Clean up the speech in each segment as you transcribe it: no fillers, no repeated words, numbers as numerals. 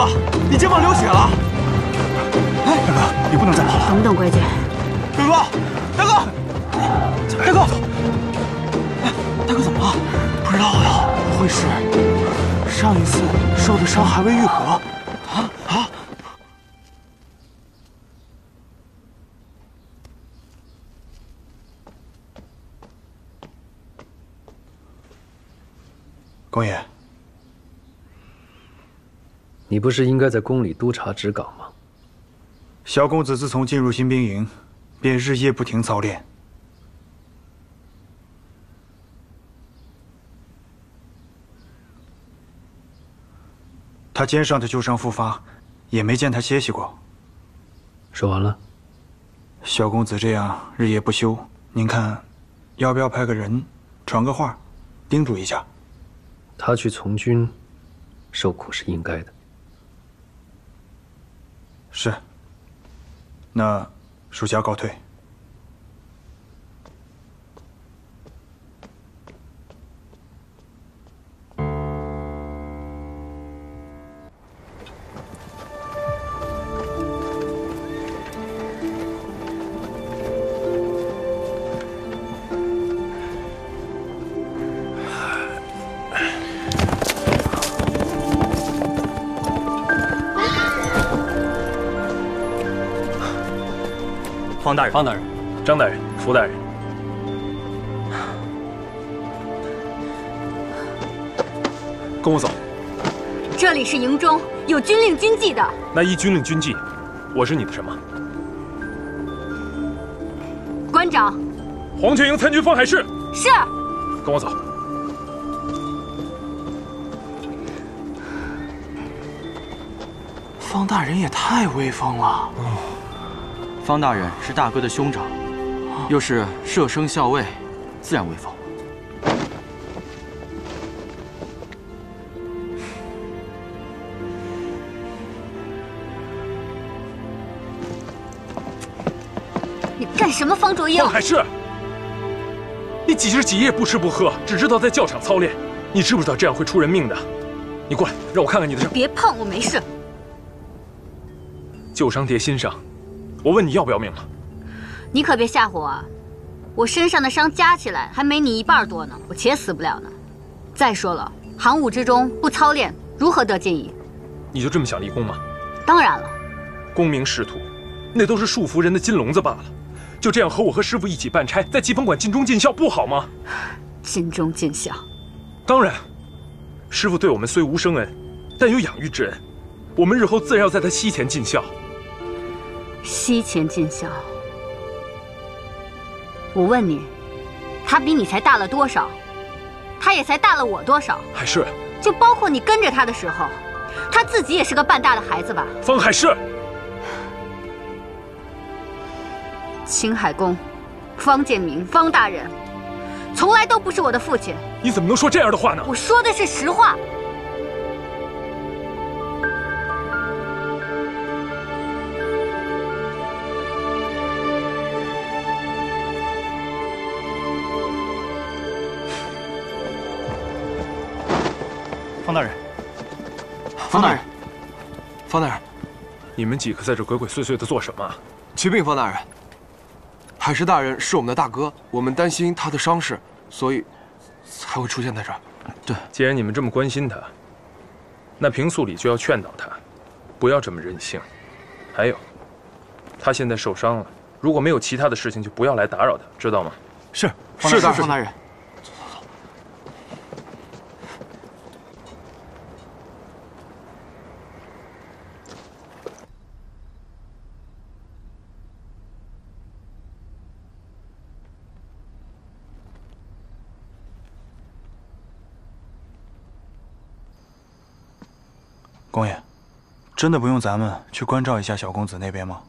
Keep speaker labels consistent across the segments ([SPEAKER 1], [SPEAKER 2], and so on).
[SPEAKER 1] 哥，你肩膀流血了！哎，大哥，你不能再跑了。
[SPEAKER 2] 等等，乖姐。
[SPEAKER 1] 大哥，大哥，大哥，哎，大哥怎么了？不知道呀，不会是上一次受的伤还未愈合？啊！
[SPEAKER 3] 公爷，
[SPEAKER 4] 你不是应该在宫里督察执岗吗？
[SPEAKER 3] 小公子自从进入新兵营，便日夜不停操练。他肩上的旧伤复发，也没见他歇息过。
[SPEAKER 4] 说完了。
[SPEAKER 3] 小公子这样日夜不休，您看，要不要派个人传个话，叮嘱一下？
[SPEAKER 4] 他去从军，受苦是应该的。
[SPEAKER 3] 是。那属下告退。
[SPEAKER 5] 方大人，方大人，张大人，福大人，跟我走。
[SPEAKER 2] 这里是营中，有军令军纪的。
[SPEAKER 5] 那依军令军纪，我是你的什么？
[SPEAKER 2] 关长。
[SPEAKER 5] 黄泉营参军方海市。
[SPEAKER 2] 是。
[SPEAKER 5] 跟我走。
[SPEAKER 1] 方大人也太威风了。
[SPEAKER 6] 方大人是大哥的兄长，又是舍生校尉，自然威风。
[SPEAKER 2] 你干什么，方卓英？
[SPEAKER 5] 方海市，你几日几夜不吃不喝，只知道在教场操练，你知不知道这样会出人命的？你过来，让我看看你的伤。
[SPEAKER 2] 别碰我，没事。
[SPEAKER 5] 旧伤叠新伤，我问你要不要命了？
[SPEAKER 2] 你可别吓唬我啊！我身上的伤加起来还没你一半多呢，我且死不了呢。再说了，行伍之中不操练，如何得进仪？
[SPEAKER 5] 你就这么想立功吗？
[SPEAKER 2] 当然了，
[SPEAKER 5] 功名仕途，那都是束缚人的金笼子罢了。就这样和我和师傅一起办差，在疾风馆尽忠尽孝，不好吗？
[SPEAKER 2] 尽忠尽孝。
[SPEAKER 5] 当然，师傅对我们虽无生恩，但有养育之恩，我们日后自然要在他膝前尽孝。
[SPEAKER 2] 膝前尽孝。我问你，他比你才大了多少？他也才大了我多少？
[SPEAKER 5] 海市，
[SPEAKER 2] 就包括你跟着他的时候，他自己也是个半大的孩子吧？
[SPEAKER 5] 方海市，
[SPEAKER 2] 青海宫，方建明，方大人，从来都不是我的父亲。
[SPEAKER 5] 你怎么能说这样的话呢？
[SPEAKER 2] 我说的是实话。
[SPEAKER 3] 方大人，
[SPEAKER 6] 方大人，方大人，
[SPEAKER 5] 你们几个在这鬼鬼祟祟的做什么？
[SPEAKER 7] 启禀方大人，海石大人是我们的大哥，我们担心他的伤势，所以才会出现在这儿。
[SPEAKER 6] 对，
[SPEAKER 5] 既然你们这么关心他，那平素里就要劝导他，不要这么任性。还有，他现在受伤了，如果没有其他的事情，就不要来打扰他，知道吗？
[SPEAKER 3] 是，
[SPEAKER 6] 是的，方大人。
[SPEAKER 3] 公爷，真的不用咱们去关照一下小公子那边吗？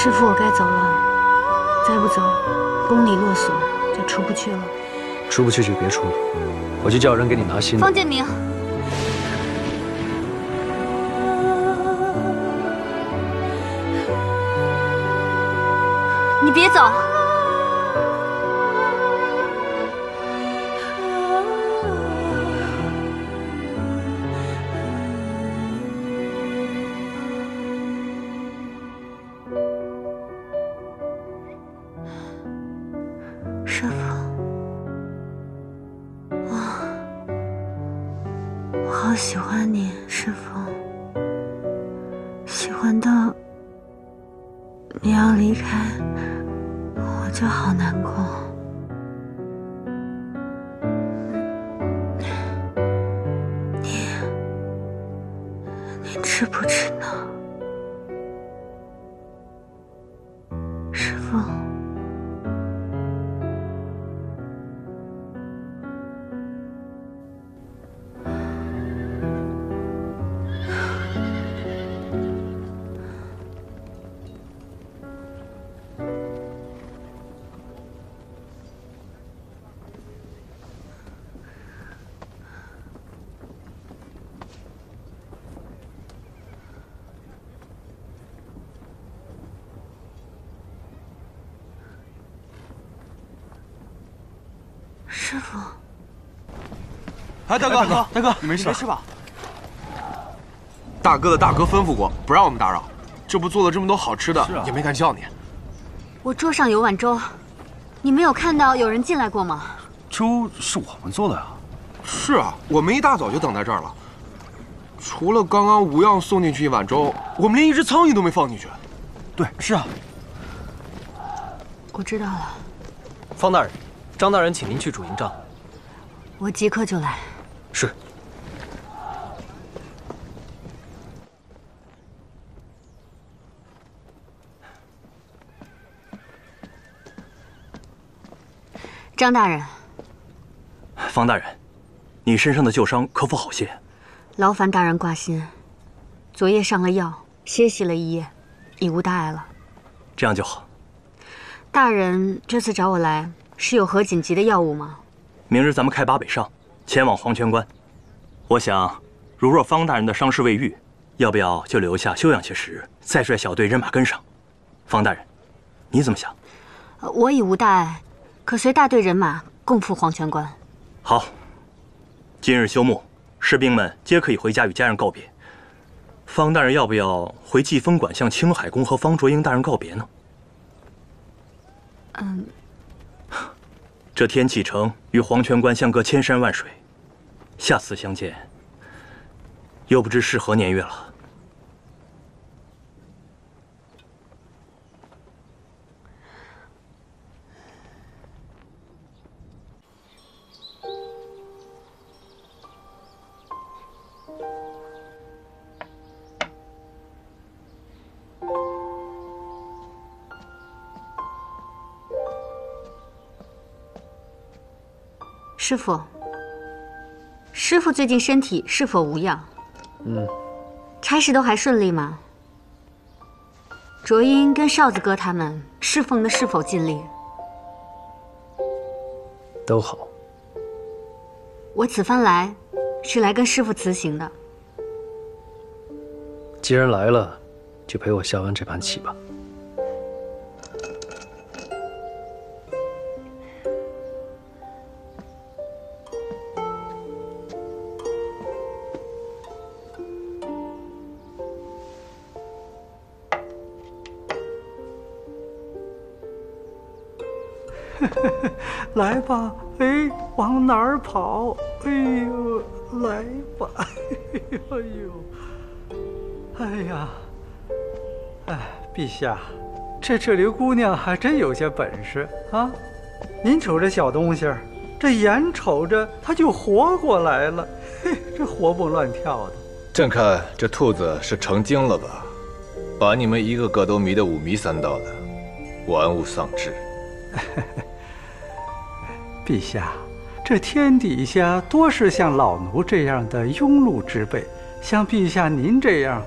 [SPEAKER 2] 师傅，我该走了，再不走，宫里落锁，就出不去了。
[SPEAKER 4] 出不去就别出了，我去叫人给你拿新的。
[SPEAKER 2] 方建明，你别走。师傅，我好喜欢你，师傅，喜欢到你要离开，我就好难过。你知不知道，师傅？师傅，
[SPEAKER 7] 哎，大哥，
[SPEAKER 1] 大哥，
[SPEAKER 7] 你没事
[SPEAKER 1] 吧？
[SPEAKER 7] 大哥的大哥吩咐过，不让我们打扰。这不做了这么多好吃的，也没敢叫你。
[SPEAKER 2] 我桌上有碗粥，你没有看到有人进来过吗？
[SPEAKER 8] 粥是我们做的呀。
[SPEAKER 7] 是啊，我们一大早就等在这儿了。除了刚刚吴恙送进去一碗粥，我们连一只苍蝇都没放进去。
[SPEAKER 8] 对，
[SPEAKER 1] 是啊。
[SPEAKER 2] 我知道了。
[SPEAKER 4] 方大人，张大人请您去主营帐。
[SPEAKER 2] 我即刻就来。
[SPEAKER 4] 是。
[SPEAKER 2] 张大人，
[SPEAKER 8] 方大人，你身上的旧伤可否好些？
[SPEAKER 2] 劳烦大人挂心。昨夜上了药，歇息了一夜，已无大碍了。
[SPEAKER 8] 这样就好。
[SPEAKER 2] 大人这次找我来，是有何紧急的要务吗？
[SPEAKER 8] 明日咱们开拔北上，前往黄泉关。我想，如若方大人的伤势未愈，要不要就留下休养些时，再率小队人马跟上？方大人，你怎么想？
[SPEAKER 2] 我已无大碍，可随大队人马共赴黄泉关。
[SPEAKER 8] 好，今日休沐，士兵们皆可以回家与家人告别。方大人要不要回济风馆向青海公和方卓英大人告别呢？这天启城与黄泉关相隔千山万水，下次相见，又不知是何年月了。
[SPEAKER 2] 师傅，师傅最近身体是否无恙？差事都还顺利吗？卓英跟哨子哥他们侍奉的是否尽力？
[SPEAKER 4] 都好。
[SPEAKER 2] 我此番来，是来跟师傅辞行的。
[SPEAKER 4] 既然来了，就陪我下完这盘棋吧。
[SPEAKER 1] 来吧，哎，往哪儿跑？哎呦，来吧，哎呦，哎呀，哎，陛下，这刘姑娘还真有些本事啊！您瞅这小东西儿，这眼瞅着她就活过来了，嘿，这活蹦乱跳的。
[SPEAKER 9] 朕看这兔子是成精了吧，把你们一个个都迷得五迷三道的，玩物丧志。
[SPEAKER 1] 陛下，这天底下多是像老奴这样的庸碌之辈，像陛下您这样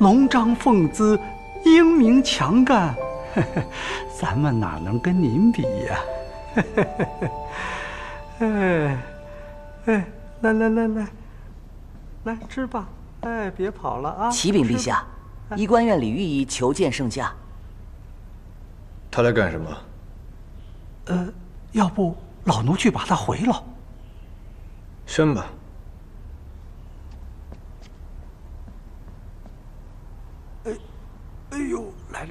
[SPEAKER 1] 龙章凤姿、英明强干，咱们哪能跟您比呀？来吃吧，别跑了啊！
[SPEAKER 10] 启禀陛下，医官院李御医求见圣驾。
[SPEAKER 9] 他来干什么？
[SPEAKER 1] 要不老奴去把他回了。
[SPEAKER 9] 宣吧。
[SPEAKER 1] 哎呦，来，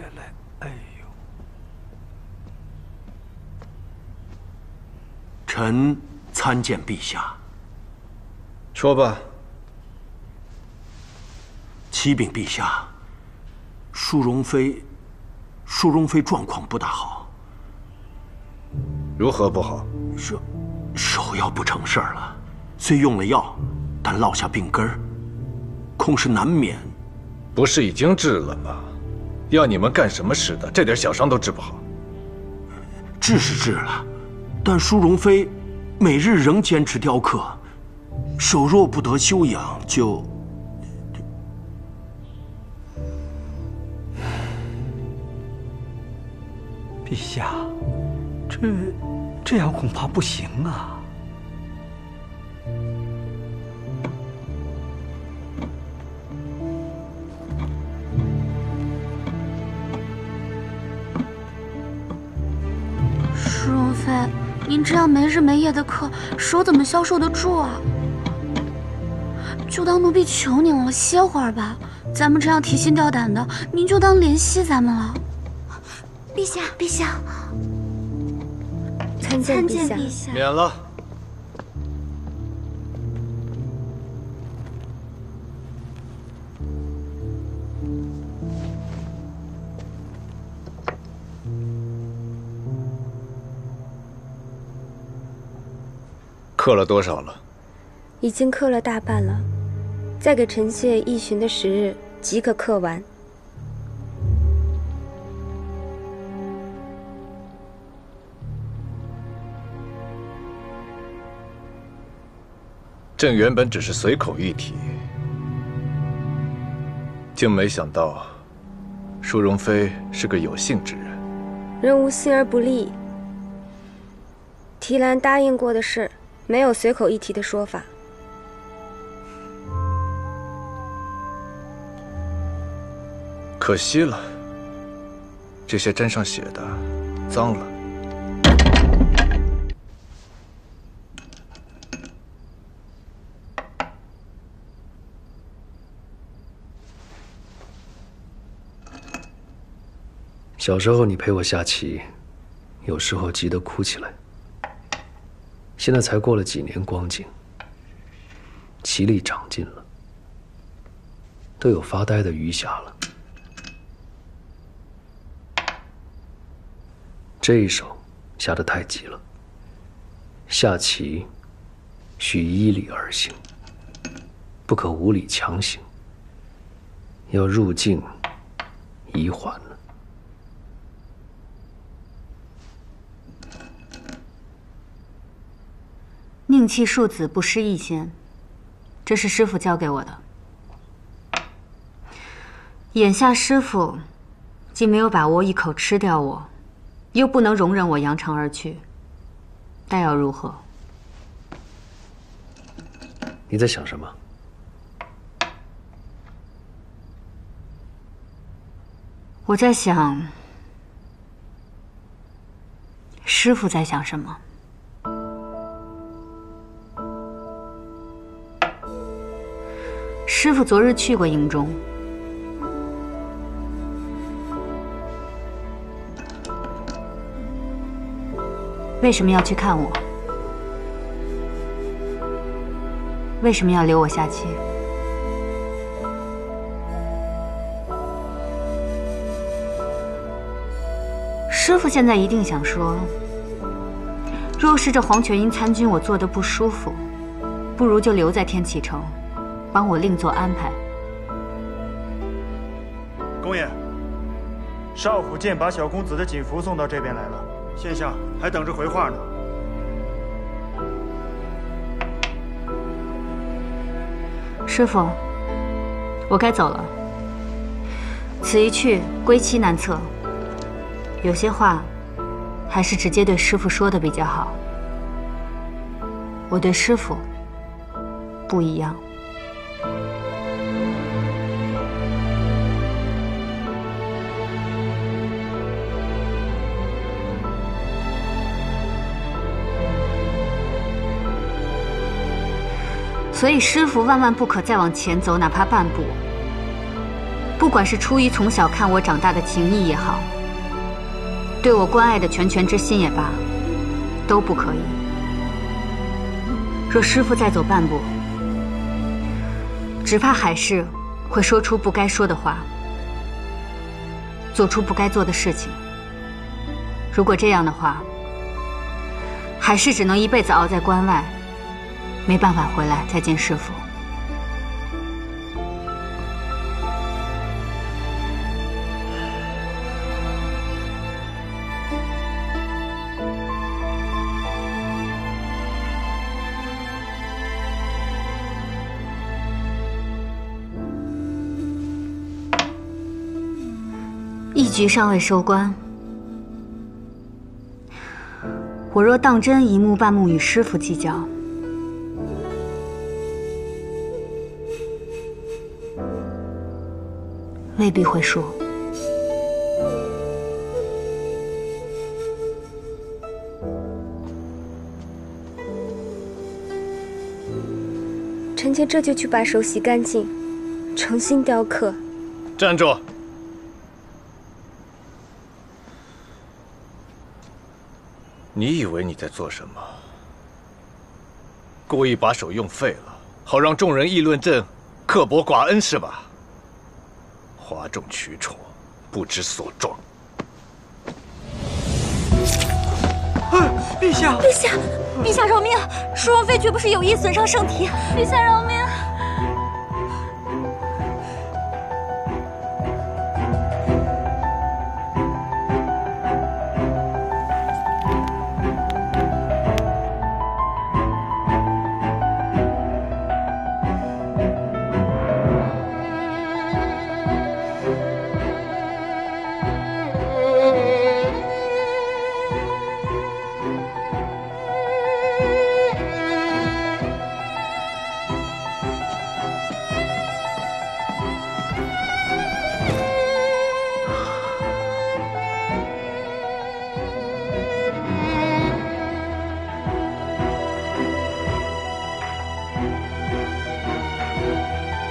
[SPEAKER 1] 哎呦！
[SPEAKER 11] 臣参见陛下。
[SPEAKER 9] 说吧。
[SPEAKER 11] 启禀陛下，淑容妃状况不大好。
[SPEAKER 9] 如何不好？
[SPEAKER 11] 手要不成事儿了，虽用了药，但落下病根儿，恐是难免。
[SPEAKER 9] 不是已经治了吗？要你们干什么似的？这点小伤都治不好。
[SPEAKER 11] 治是治了，但淑容妃每日仍坚持雕刻，手若不得休养，就……
[SPEAKER 1] 陛下，这样恐怕不行啊。
[SPEAKER 12] 淑容妃，您这样没日没夜的刻，手怎么消受得住啊？就当奴婢求您了，歇会儿吧。咱们这样提心吊胆的，您就当怜惜咱们了。
[SPEAKER 13] 陛下，
[SPEAKER 12] 陛下，
[SPEAKER 13] 参见陛下。
[SPEAKER 9] 免了。刻了多少了？
[SPEAKER 13] 已经刻了大半了，再给臣妾1旬的时日，即可刻完。
[SPEAKER 9] 朕原本只是随口一提，竟没想到淑容妃是个有幸之人。
[SPEAKER 13] 人无信而不立。提兰答应过的事，没有随口一提的说法。
[SPEAKER 9] 可惜了，这些沾上血的，脏了。
[SPEAKER 4] 小时候你陪我下棋，有时候急得哭起来。现在才过了几年光景，棋力长进了，都有发呆的余暇了。这一手下得太急了，下棋需依理而行，不可无理强行，要入静移缓了。
[SPEAKER 2] 宁弃庶子，不失一先，这是师父教给我的。眼下师父既没有把握一口吃掉我，又不能容忍我扬长而去，待要如何？
[SPEAKER 4] 你在想什么？
[SPEAKER 2] 我在想，师父在想什么？师父昨日去过营中，为什么要去看我？为什么要留我下棋？师父现在一定想说，若是这黄泉阴参军我做得不舒服，不如就留在天启城，帮我另做安排。
[SPEAKER 14] 公爷，少府见把小公子的锦服送到这边来了，现下还等着回话呢。
[SPEAKER 2] 师父，我该走了。此一去，归期难测，有些话还是直接对师父说的比较好。我对师父不一样。所以师父万万不可再往前走，哪怕半步。不管是出于从小看我长大的情谊也好，对我关爱的拳拳之心也罢，都不可以。若师父再走半步，只怕海市会说出不该说的话，做出不该做的事情。如果这样的话，海市只能一辈子熬在关外，没办法回来再见师父。一局尚未收官，我若当真一目半目与师父计较，未必会输。
[SPEAKER 13] 臣妾这就去把手洗干净，重新雕刻。
[SPEAKER 9] 站住！你以为你在做什么？故意把手用废了，好让众人议论朕刻薄寡恩是吧？哗众取宠，不知所状。
[SPEAKER 1] 陛下！
[SPEAKER 15] 陛下！陛下饶命！淑容妃绝不是有意损伤圣体，陛下饶命！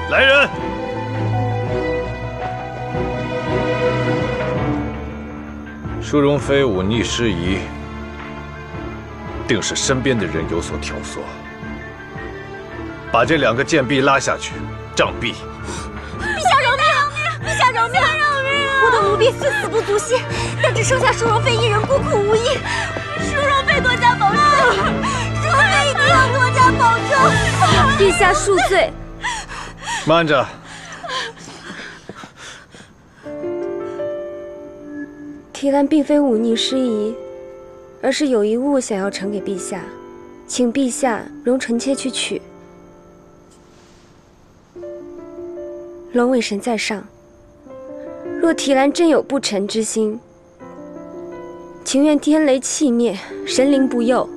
[SPEAKER 9] 来人！淑容妃忤逆失仪，定是身边的人有所挑唆。把这2个贱婢拉下去，杖毙。
[SPEAKER 15] 陛下饶命！陛下饶命！我的奴婢虽死不足惜，但只剩下淑容妃一人孤苦无依。淑容妃多加保重！淑容妃一定要多加保重！
[SPEAKER 13] 陛下恕罪。
[SPEAKER 9] 慢着！
[SPEAKER 13] 提兰并非忤逆失仪，而是有一物想要呈给陛下，请陛下容臣妾去取。龙尾神在上，若提兰真有不臣之心，情愿天雷气灭，神灵不佑。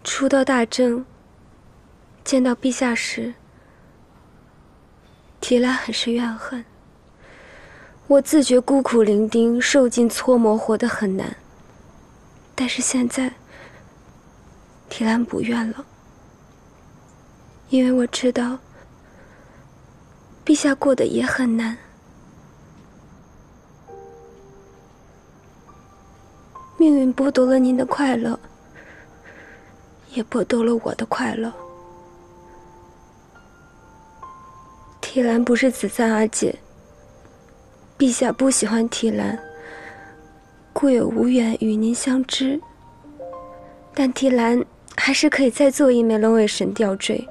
[SPEAKER 13] 初到大征，见到陛下时，提兰很是怨恨。我自觉孤苦伶仃，受尽搓磨，活得很难。但是现在，提兰不怨了，因为我知道，陛下过得也很难。命运剥夺了您的快乐，也剥夺了我的快乐。提兰不是子簪阿姐，陛下不喜欢提兰，故也无缘与您相知。但提兰还是可以再做一枚龙尾神吊坠，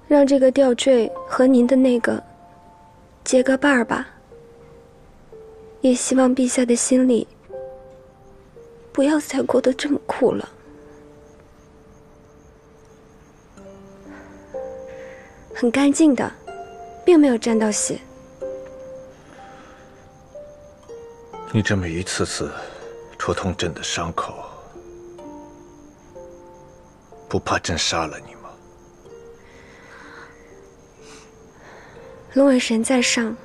[SPEAKER 13] 让这个吊坠和您的那个结个伴儿吧。也希望陛下的心里不要再过得这么苦了。很干净的，并没有沾到血。
[SPEAKER 9] 你这么一次次戳痛朕的伤口，不怕朕杀了你吗？
[SPEAKER 13] 龙尾神在上，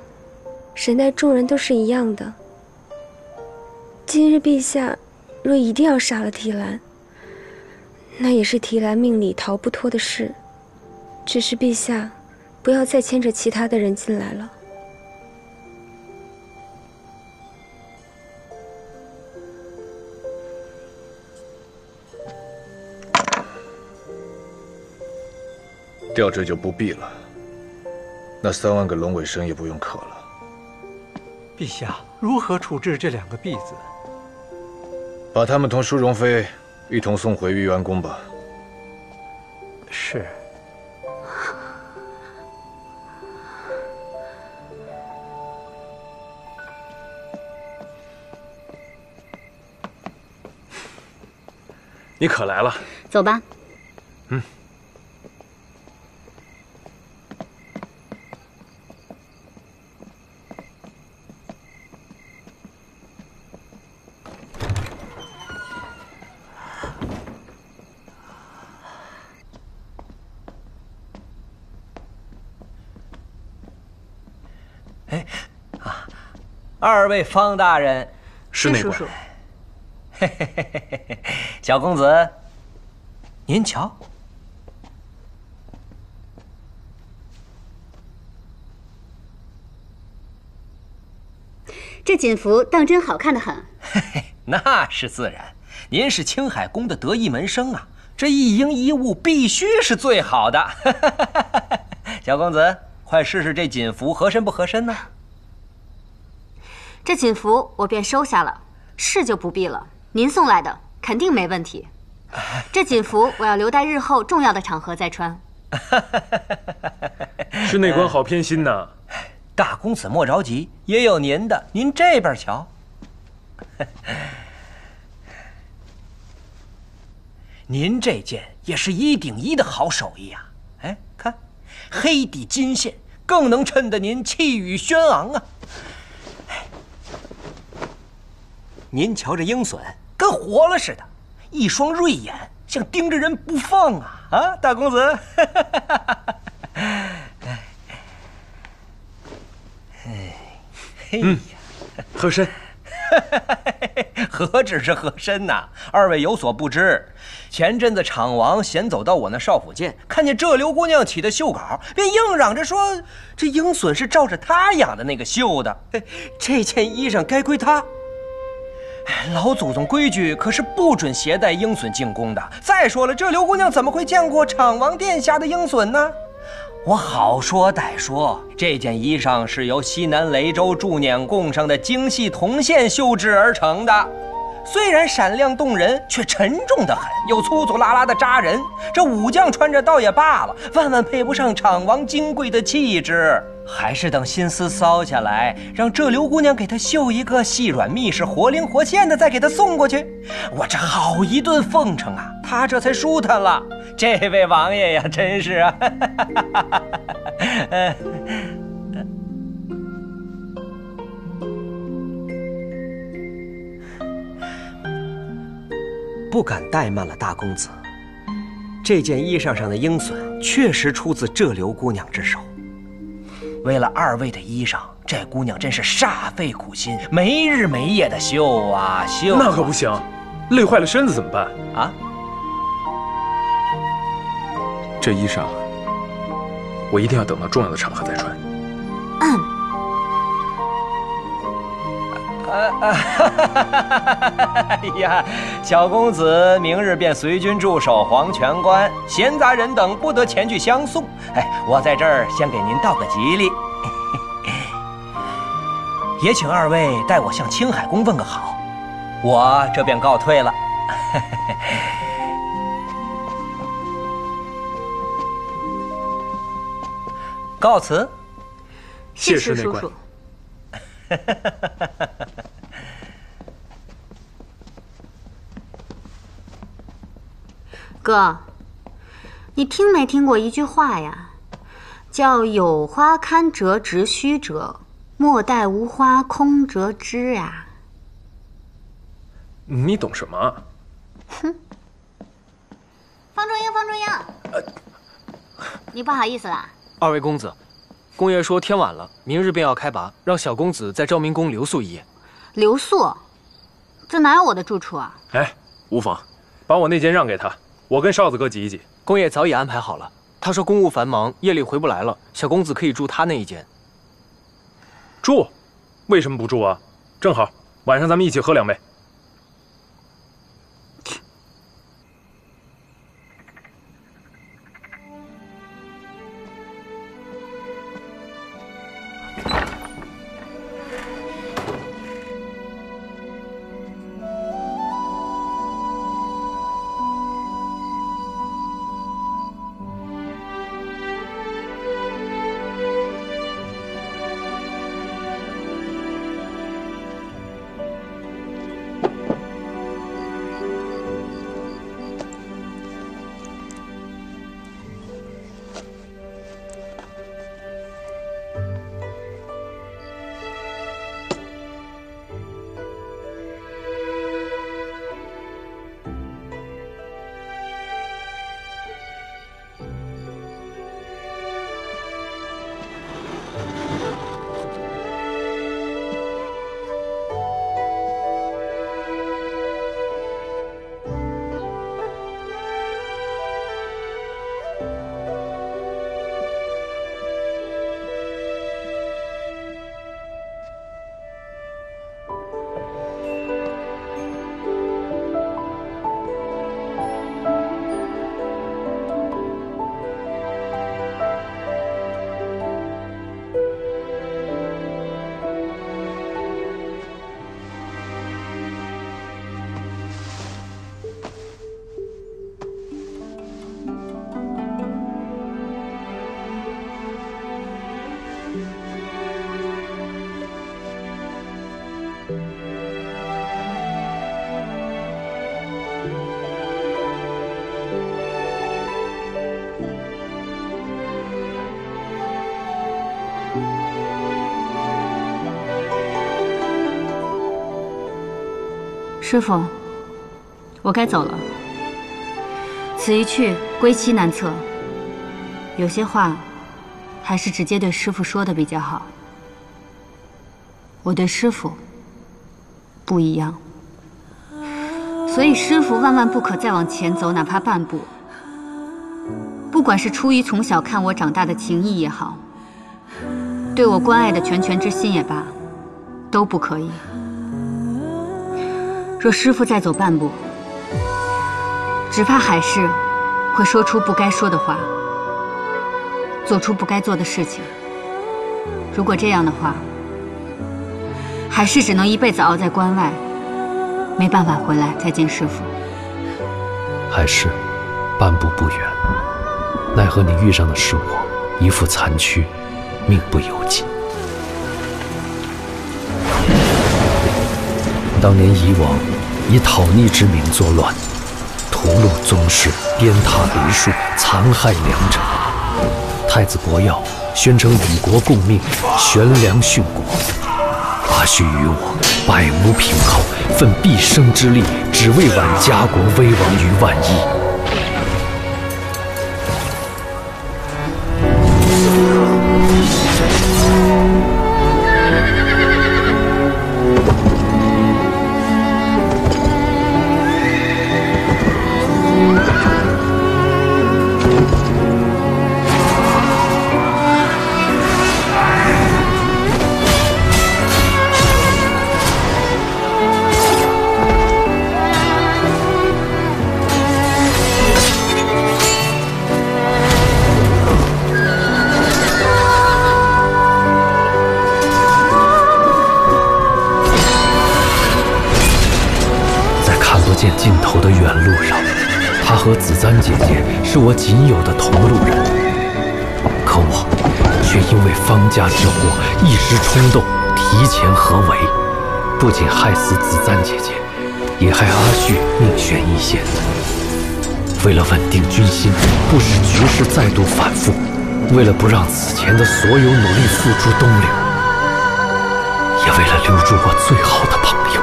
[SPEAKER 13] 神待众人都是一样的。今日陛下若一定要杀了提兰，那也是提兰命里逃不脱的事。只是陛下不要再牵着其他的人进来了。
[SPEAKER 9] 吊坠就不必了，那3万个龙尾神也不用刻了。
[SPEAKER 16] 陛下如何处置这2个婢子？
[SPEAKER 9] 把他们同淑容妃一同送回玉元宫吧。
[SPEAKER 16] 是。
[SPEAKER 5] 你可来了，
[SPEAKER 2] 走吧。
[SPEAKER 5] 嗯。
[SPEAKER 17] 2位方大人，
[SPEAKER 5] 是内官。
[SPEAKER 17] 嘿嘿嘿嘿嘿，小公子，您瞧，
[SPEAKER 2] 这锦服当真好看得很。
[SPEAKER 17] 嘿嘿，那是自然，您是青海宫的得意门生啊，这一应一物必须是最好的。小公子，快试试这锦服合身不合身呢？
[SPEAKER 2] 这锦服我便收下了，试就不必了。您送来的肯定没问题。这锦服我要留待日后重要的场合再穿。
[SPEAKER 5] 是内官好偏心呐。
[SPEAKER 17] 大公子莫着急，也有您的，您这边瞧。您这件也是1顶1的好手艺啊！哎，看，黑底金线，更能衬得您气宇轩昂啊！您瞧这鹰隼，跟活了似的，一双锐眼像盯着人不放啊！啊，大公子，嘿呀，
[SPEAKER 5] 合身。
[SPEAKER 17] 何止是合身呐！2位有所不知，前阵子厂王闲走到我那少府监，看见这刘姑娘起的绣稿，便硬嚷着说这鹰隼是照着她养的那个绣的，这件衣裳该归她。老祖宗规矩可是不准携带鹰隼进宫的。再说了，这刘姑娘怎么会见过厂王殿下的鹰隼呢？我好说歹说，这件衣裳是由西南雷州驻辇贡上的精细铜线绣制而成的，虽然闪亮动人，却沉重得很，又粗粗拉拉的扎人。这武将穿着倒也罢了，万万配不上厂王金贵的气质。还是等心思骚下来，让这刘姑娘给她绣一个细软密实、活灵活现的，再给她送过去。我这好一顿奉承啊，她这才舒坦了。这位王爷呀，真是啊！不敢怠慢了大公子，这件衣裳上的鹰隼确实出自这刘姑娘之手。为了2位的衣裳，这姑娘真是煞费苦心，没日没夜的绣啊绣啊。
[SPEAKER 5] 那可不行，累坏了身子怎么办
[SPEAKER 17] 啊？
[SPEAKER 5] 这衣裳，我一定要等到重要的场合再穿。
[SPEAKER 17] 哎呀，小公子明日便随军驻守黄泉关，闲杂人等不得前去相送。哎，我在这儿先给您道个吉利，也请二位代我向青海公问个好。我这便告退了。告辞。
[SPEAKER 5] 谢师叔叔。
[SPEAKER 2] 哥，你听没听过一句话呀？叫“有花堪折直须折，莫待无花空折枝”呀。
[SPEAKER 5] 你懂什么？
[SPEAKER 2] 哼。方中英，方中英，你不好意思啦。
[SPEAKER 6] 二位公子，公爷说天晚了，明日便要开拔，让小公子在昭明宫留宿一夜。
[SPEAKER 2] 留宿？这哪有我的住处啊？
[SPEAKER 5] 哎，无妨，把我那间让给他，我跟少子哥挤一挤。
[SPEAKER 6] 公爷早已安排好了，他说公务繁忙，夜里回不来了，小公子可以住他那一间。
[SPEAKER 5] 住？为什么不住啊？正好晚上咱们一起喝2杯。
[SPEAKER 2] 师傅，我该走了。此一去，归期难测。有些话，还是直接对师傅说的比较好。我对师傅不一样，所以师傅万万不可再往前走，哪怕半步。不管是出于从小看我长大的情谊也好，对我关爱的拳之心也罢，都不可以。若师父再走半步，只怕海市会说出不该说的话，做出不该做的事情。如果这样的话，海市只能一辈子熬在关外，没办法回来再见师父。
[SPEAKER 4] 海市，半步不远，奈何你遇上的是我，一副残躯，命不由己。当年夷王以讨逆之名作乱，屠戮宗室，鞭挞黎庶，残害良者。太子伯耀宣称与国共命，悬梁殉国。阿须与我百无凭靠，奋毕生之力，只为挽家国危亡于万一。见尽头的远路上，她和子簪姐姐是我仅有的同路人，可我却因为方家之祸一时冲动，提前合围，不仅害死子簪姐姐，也害阿旭命悬一线。为了稳定军心，不使局势再度反复，为了不让此前的所有努力付诸东流，也为了留住我最好的朋友，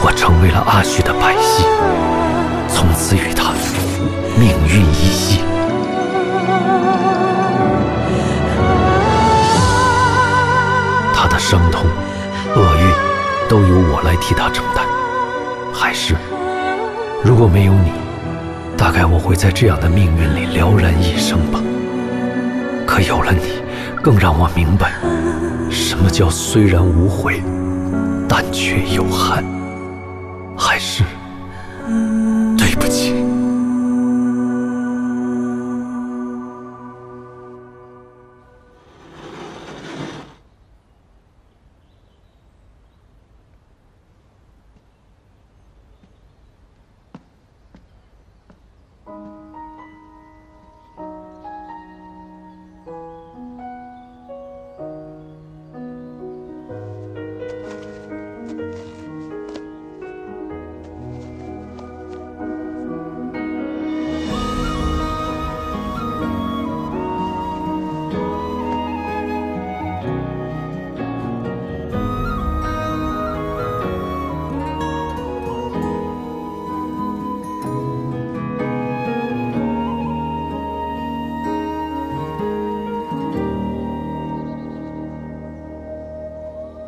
[SPEAKER 4] 我成为了阿旭的百戏，从此与他命运一系。他的伤痛、厄运都由我来替他承担。还是，如果没有你，大概我会在这样的命运里了然一生吧。可有了你，更让我明白，什么叫虽然无悔，但却有憾。还是对不起。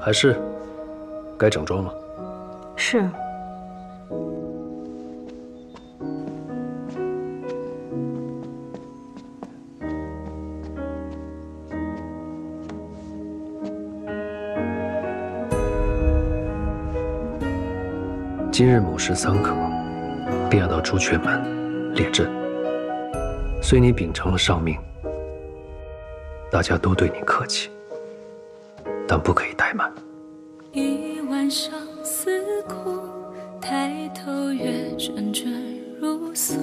[SPEAKER 4] 还是该整装了。
[SPEAKER 2] 是。
[SPEAKER 4] 今日卯时3刻，便要到朱雀门列阵。虽你秉承了上命，大家都对你客气，但不可以怠慢。
[SPEAKER 18] 一晚上思苦，抬头月阵阵如诉，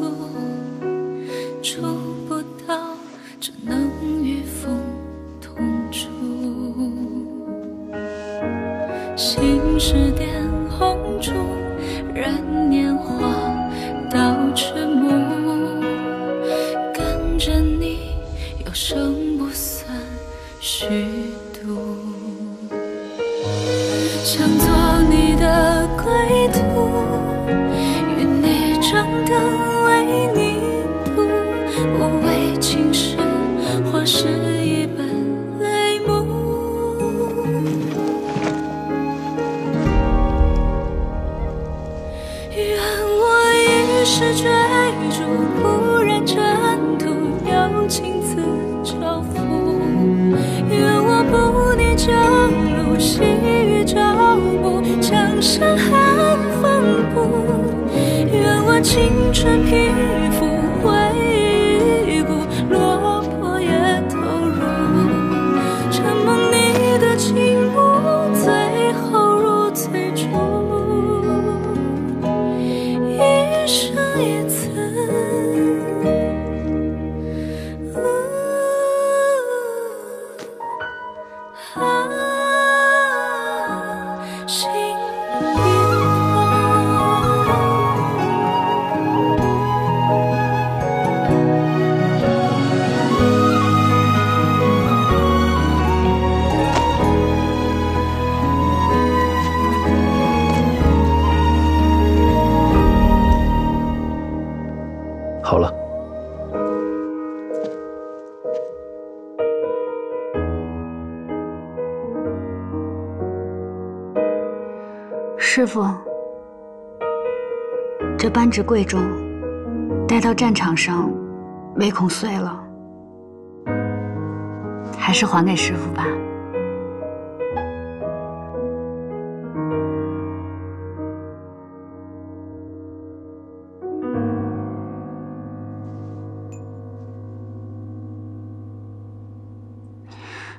[SPEAKER 18] 触不到，只能与风同处。心事点红烛，燃年华到迟暮，跟着你有生不算虚度。想做你的归途，与你掌灯为你读，无为情事，或是一本泪目。愿我一世追逐，不染尘土，要亲自交付。愿我不念旧路，细雨照不江山寒风不。愿我青春皮肤回顾，落魄也投入，承蒙你的倾慕，最后如最初，一生一次。
[SPEAKER 4] 好了，
[SPEAKER 2] 师父，这扳指贵重，带到战场上，唯恐碎了，还是还给师父吧。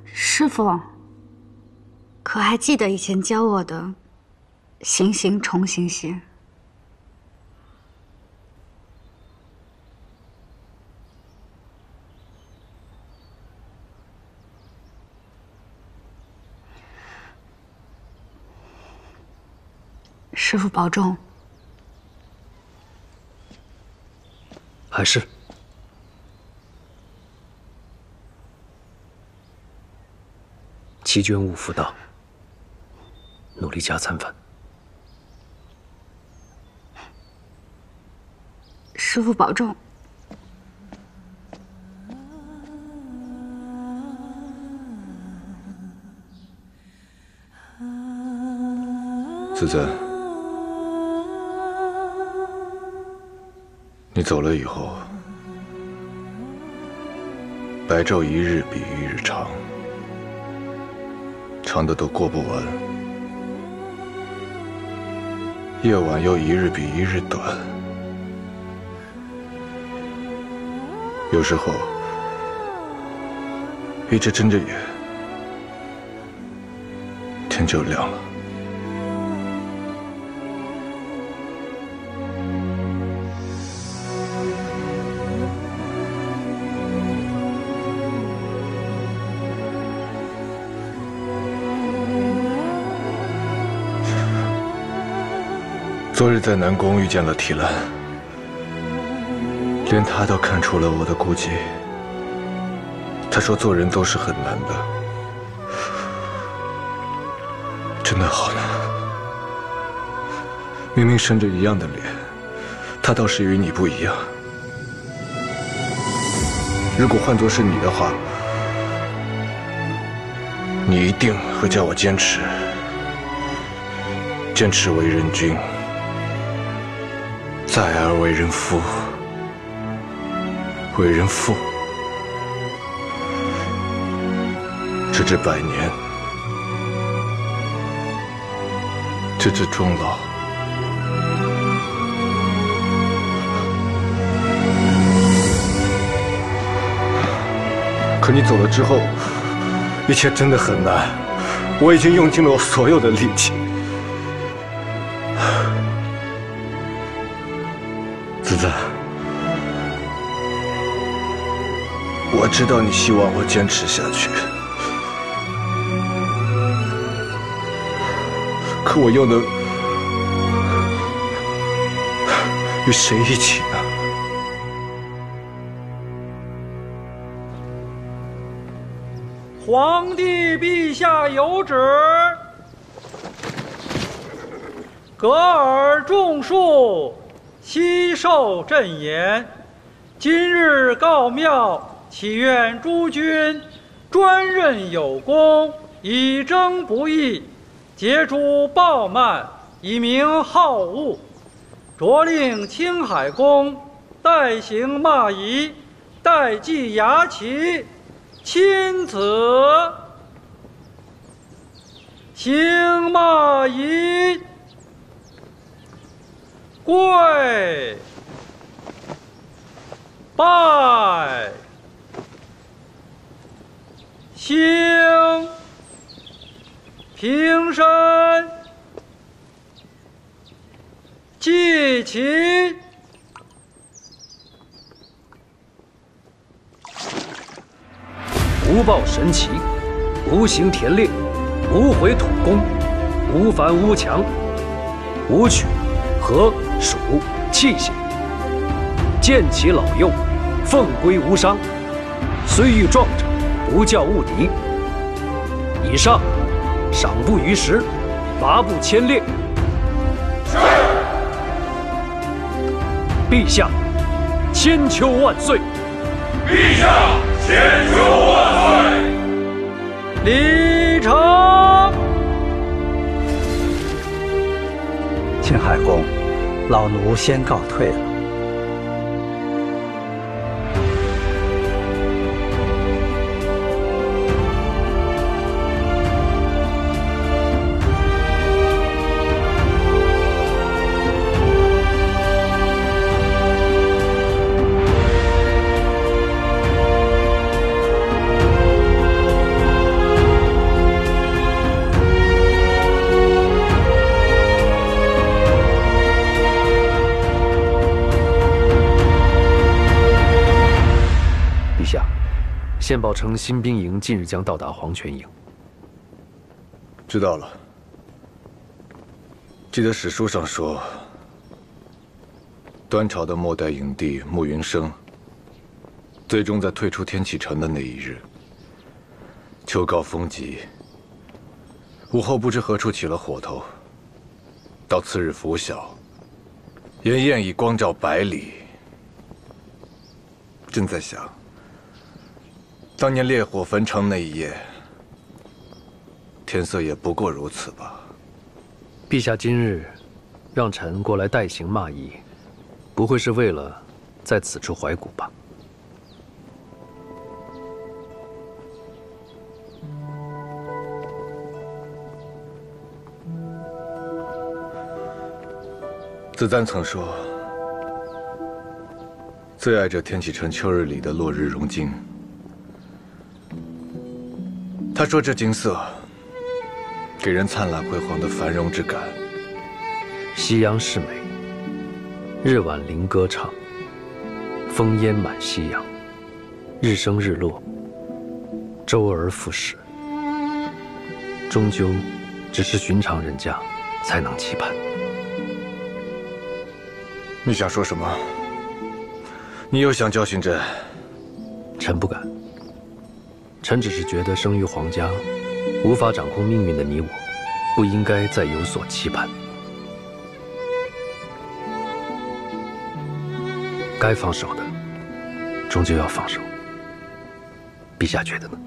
[SPEAKER 2] 师父，可还记得以前教我的行行重行行？
[SPEAKER 12] 师父保重。
[SPEAKER 4] 还是齐捐物福大，努力加餐饭。
[SPEAKER 12] 师父保重。
[SPEAKER 9] 子珍，你走了以后，白昼一日比一日长，长的都过不完；夜晚又一日比一日短。有时候，一直睁着眼，天就亮了。昨日在南宫遇见了提兰，连他都看出了我的顾忌。他说做人都是很难的，真的好难。明明生着一样的脸，他倒是与你不一样。如果换作是你的话，你一定会叫我坚持，坚持为人君。再而为人夫，为人父，直至百年，直至终老。可你走了之后，一切真的很难。我已经用尽了我所有的力气。子子，我知道你希望我坚持下去，可我又能与谁一起呢？
[SPEAKER 19] 皇帝陛下有旨，格尔种树，悉受朕言。今日告庙，祈愿诸君专任有功，以征不义，截诸暴慢，以明好恶。着令青海宫代行骂夷，代祭牙旗，钦此。行骂夷，跪拜，行平身，祭旗。
[SPEAKER 4] 无报神奇，无形田猎，无回土工，无凡无强，无取禾黍器械，见其老幼，奉归无伤。虽遇壮者，不教勿敌。以上，赏不逾时，罚不牵列。是。陛下，千秋万岁！
[SPEAKER 20] 陛下，千秋万岁！
[SPEAKER 19] 礼成。
[SPEAKER 21] 青海公，老奴先告退了。
[SPEAKER 4] 献宝城新兵营近日将到达黄泉营。
[SPEAKER 9] 知道了。记得史书上说，端朝的末代影帝慕云生，最终在退出天启城的那一日，秋高风急，午后不知何处起了火头。到次日拂晓，炎焰已光照百里。正在想，当年烈火焚城那一夜，天色也不过如此吧。
[SPEAKER 4] 陛下今日让臣过来代行骂夷，不会是为了在此处怀古吧？
[SPEAKER 9] 子丹曾说，最爱这天启城秋日里的落日融金。他说这金色给人灿烂辉煌的繁荣之感。
[SPEAKER 4] 夕阳是美，日晚灵歌唱，烽烟满夕阳，日升日落，周而复始，终究只是寻常人家才能期盼。
[SPEAKER 9] 你想说什么？你又想教训朕？
[SPEAKER 4] 臣不敢。臣只是觉得生于皇家，无法掌控命运的你我，不应该再有所期盼。该放手的，终究要放手。陛下觉得呢？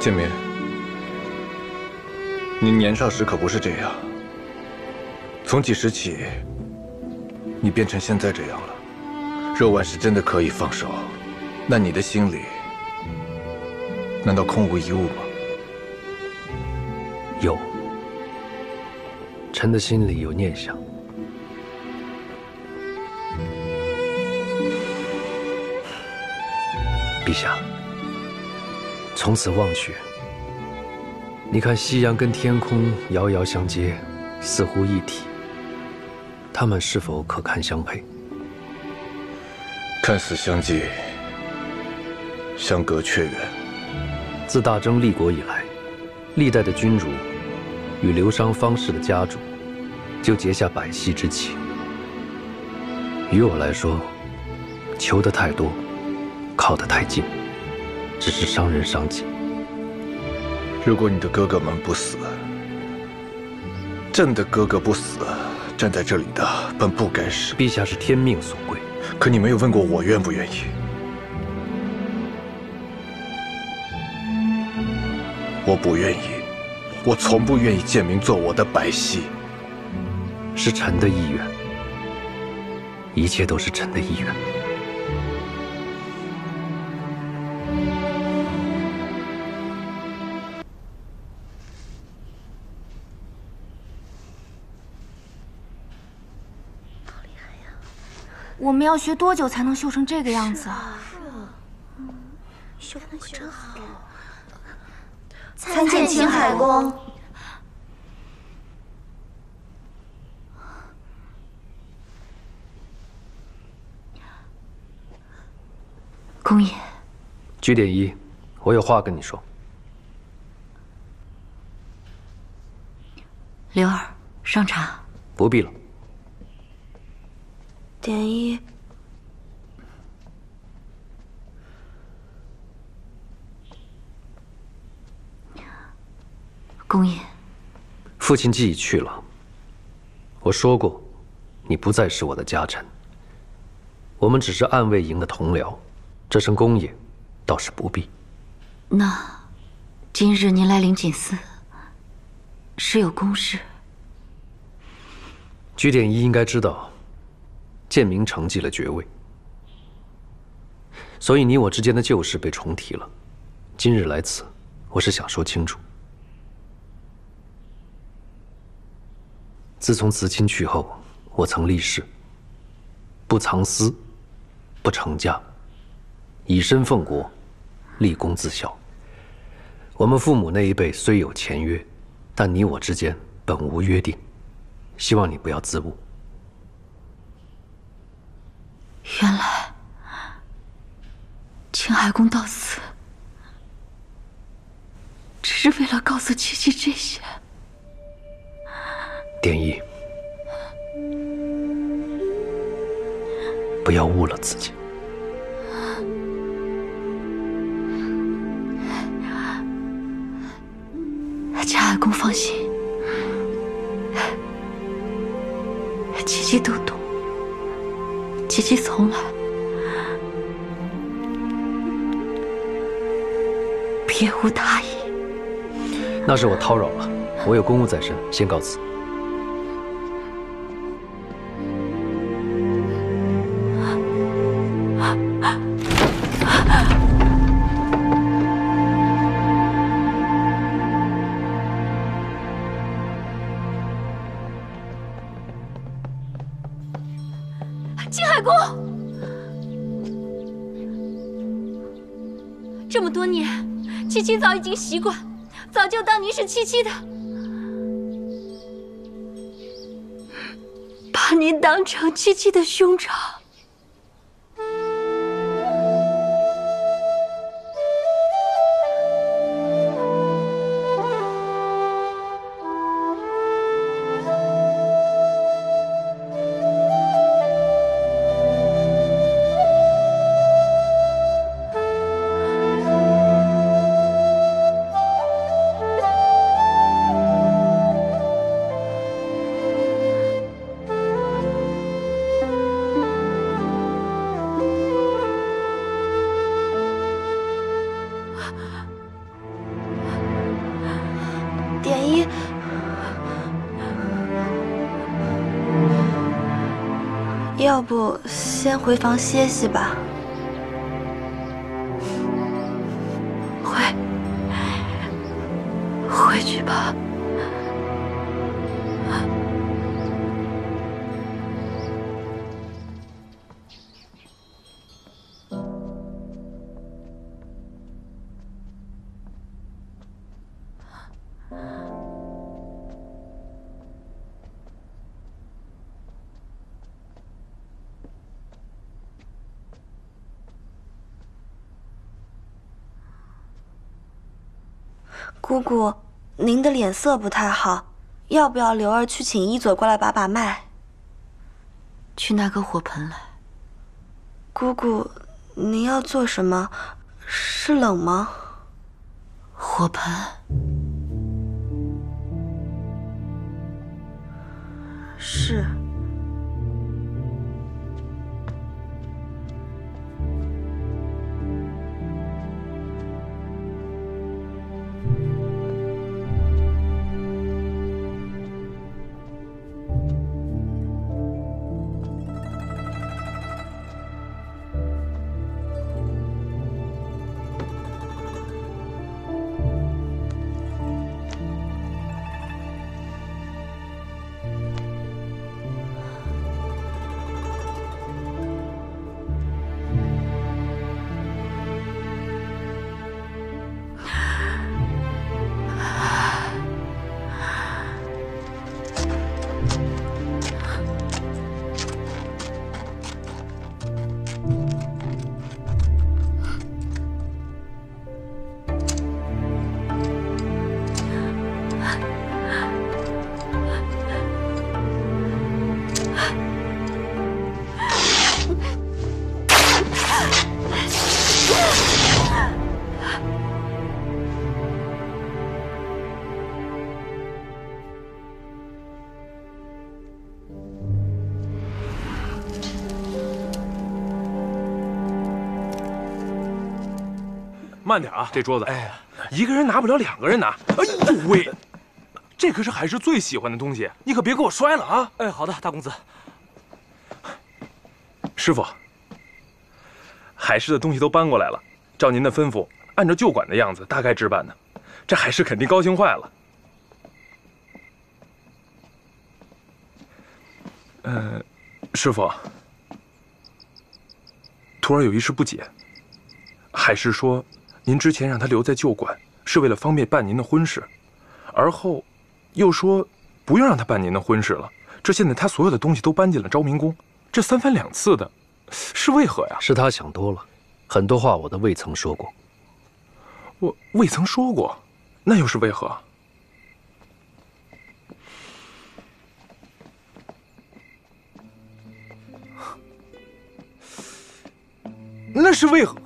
[SPEAKER 9] 建明，你年少时可不是这样。从几时起，你变成现在这样了？若万是真的可以放手，那你的心里难道空无一物吗？
[SPEAKER 4] 有。臣的心里有念想。陛下，从此望去，你看夕阳跟天空遥遥相接，似乎一体。它们是否可堪相配？
[SPEAKER 9] 看似相继，相隔却远。
[SPEAKER 4] 自大征立国以来，历代的君主与流觞方氏的家主就结下百隙之情。于我来说，求得太多，靠得太近，只是伤人伤己。
[SPEAKER 9] 如果你的哥哥们不死，朕的哥哥不死，站在这里的本不该是。
[SPEAKER 4] 陛下是天命所归，
[SPEAKER 9] 可你没有问过我愿不愿意。我不愿意，我从不愿意建明做我的百戏。
[SPEAKER 4] 是臣的意愿，一切都是臣的意愿。
[SPEAKER 12] 我们要学多久才能绣成这个样子啊？
[SPEAKER 15] 绣的可真好。参见青海公。
[SPEAKER 2] 公爷，
[SPEAKER 4] 居点一，我有话跟你说。
[SPEAKER 2] 刘儿，上茶。
[SPEAKER 4] 不必了。
[SPEAKER 13] 点一，
[SPEAKER 2] 公爷，
[SPEAKER 4] 父亲既已去了，我说过，你不再是我的家臣。我们只是暗卫营的同僚，这声公爷，倒是不必。
[SPEAKER 2] 那，今日您来灵锦寺，是有公事？
[SPEAKER 4] 居点一应该知道。建明承继了爵位，所以你我之间的旧事被重提了。今日来此，我是想说清楚。自从慈亲去后，我曾立誓，不藏私，不成家，以身奉国，立功自效。我们父母那一辈虽有前约，但你我之间本无约定，希望你不要自误。
[SPEAKER 2] 原来，青海公到此
[SPEAKER 12] 是为了告诉七七这些。
[SPEAKER 4] 典一，不要误了自己。
[SPEAKER 12] 贾海公放心，七七都懂，七七从来别无他意。
[SPEAKER 4] 那是我叨扰了，我有公务在身，先告辞。
[SPEAKER 12] 青海公，这么多年，七七早已经习惯，早就当您是七七的，把您当成七七的兄长。
[SPEAKER 13] 典一，要不先回房歇息吧。
[SPEAKER 12] 回去吧。
[SPEAKER 13] 姑姑，您的脸色不太好，要不要刘儿去请医佐过来把把脉？
[SPEAKER 12] 去拿个火盆来。
[SPEAKER 13] 姑姑，您要做什么？是冷吗？
[SPEAKER 12] 火盆。
[SPEAKER 13] 是。
[SPEAKER 5] 慢点啊，这桌子，哎，一个人拿不了，两个人拿。哎呦喂，这可是海市最喜欢的东西，你可别给我摔了啊！
[SPEAKER 6] 哎，好的，大公子。
[SPEAKER 5] 师傅，海市的东西都搬过来了，照您的吩咐，按照旧馆的样子大概置办的，这海市肯定高兴坏了。师傅，徒儿有一事不解。海市说，您之前让他留在旧馆，是为了方便办您的婚事，而后又说不用让他办您的婚事了。这现在他所有的东西都搬进了昭明宫，这三番两次的，是为何呀？
[SPEAKER 4] 是他想多了，很多话我都未曾说过。
[SPEAKER 5] 我未曾说过，那又是为何？那是为何？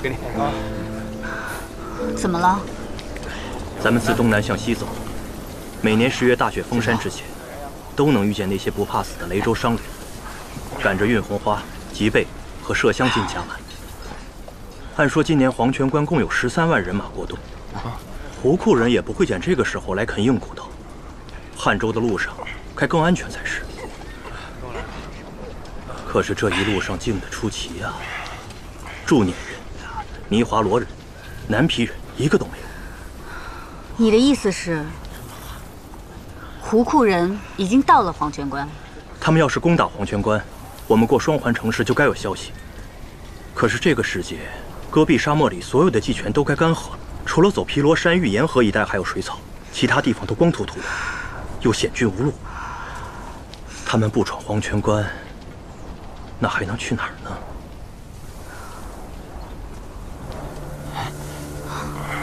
[SPEAKER 8] 给你。
[SPEAKER 2] 怎么了？
[SPEAKER 8] 咱们自东南向西走，每年10月大雪封山之前，都能遇见那些不怕死的雷州商人，赶着运红花、吉贝和麝香进江南。按说今年黄泉关共有13万人马过冬，胡库人也不会拣这个时候来啃硬骨头。汉州的路上该更安全才是。可是这一路上静得出奇呀，祝捻人、尼华罗人、南皮人一个都没有。
[SPEAKER 2] 你的意思是，胡库人已经到了黄泉关？
[SPEAKER 8] 他们要是攻打黄泉关，我们过双环城市就该有消息。可是这个世界，戈壁沙漠里所有的祭泉都该干涸了，除了走毗罗山域沿河一带还有水草，其他地方都光秃秃的，又险峻无路。他们不闯黄泉关，那还能去哪儿呢？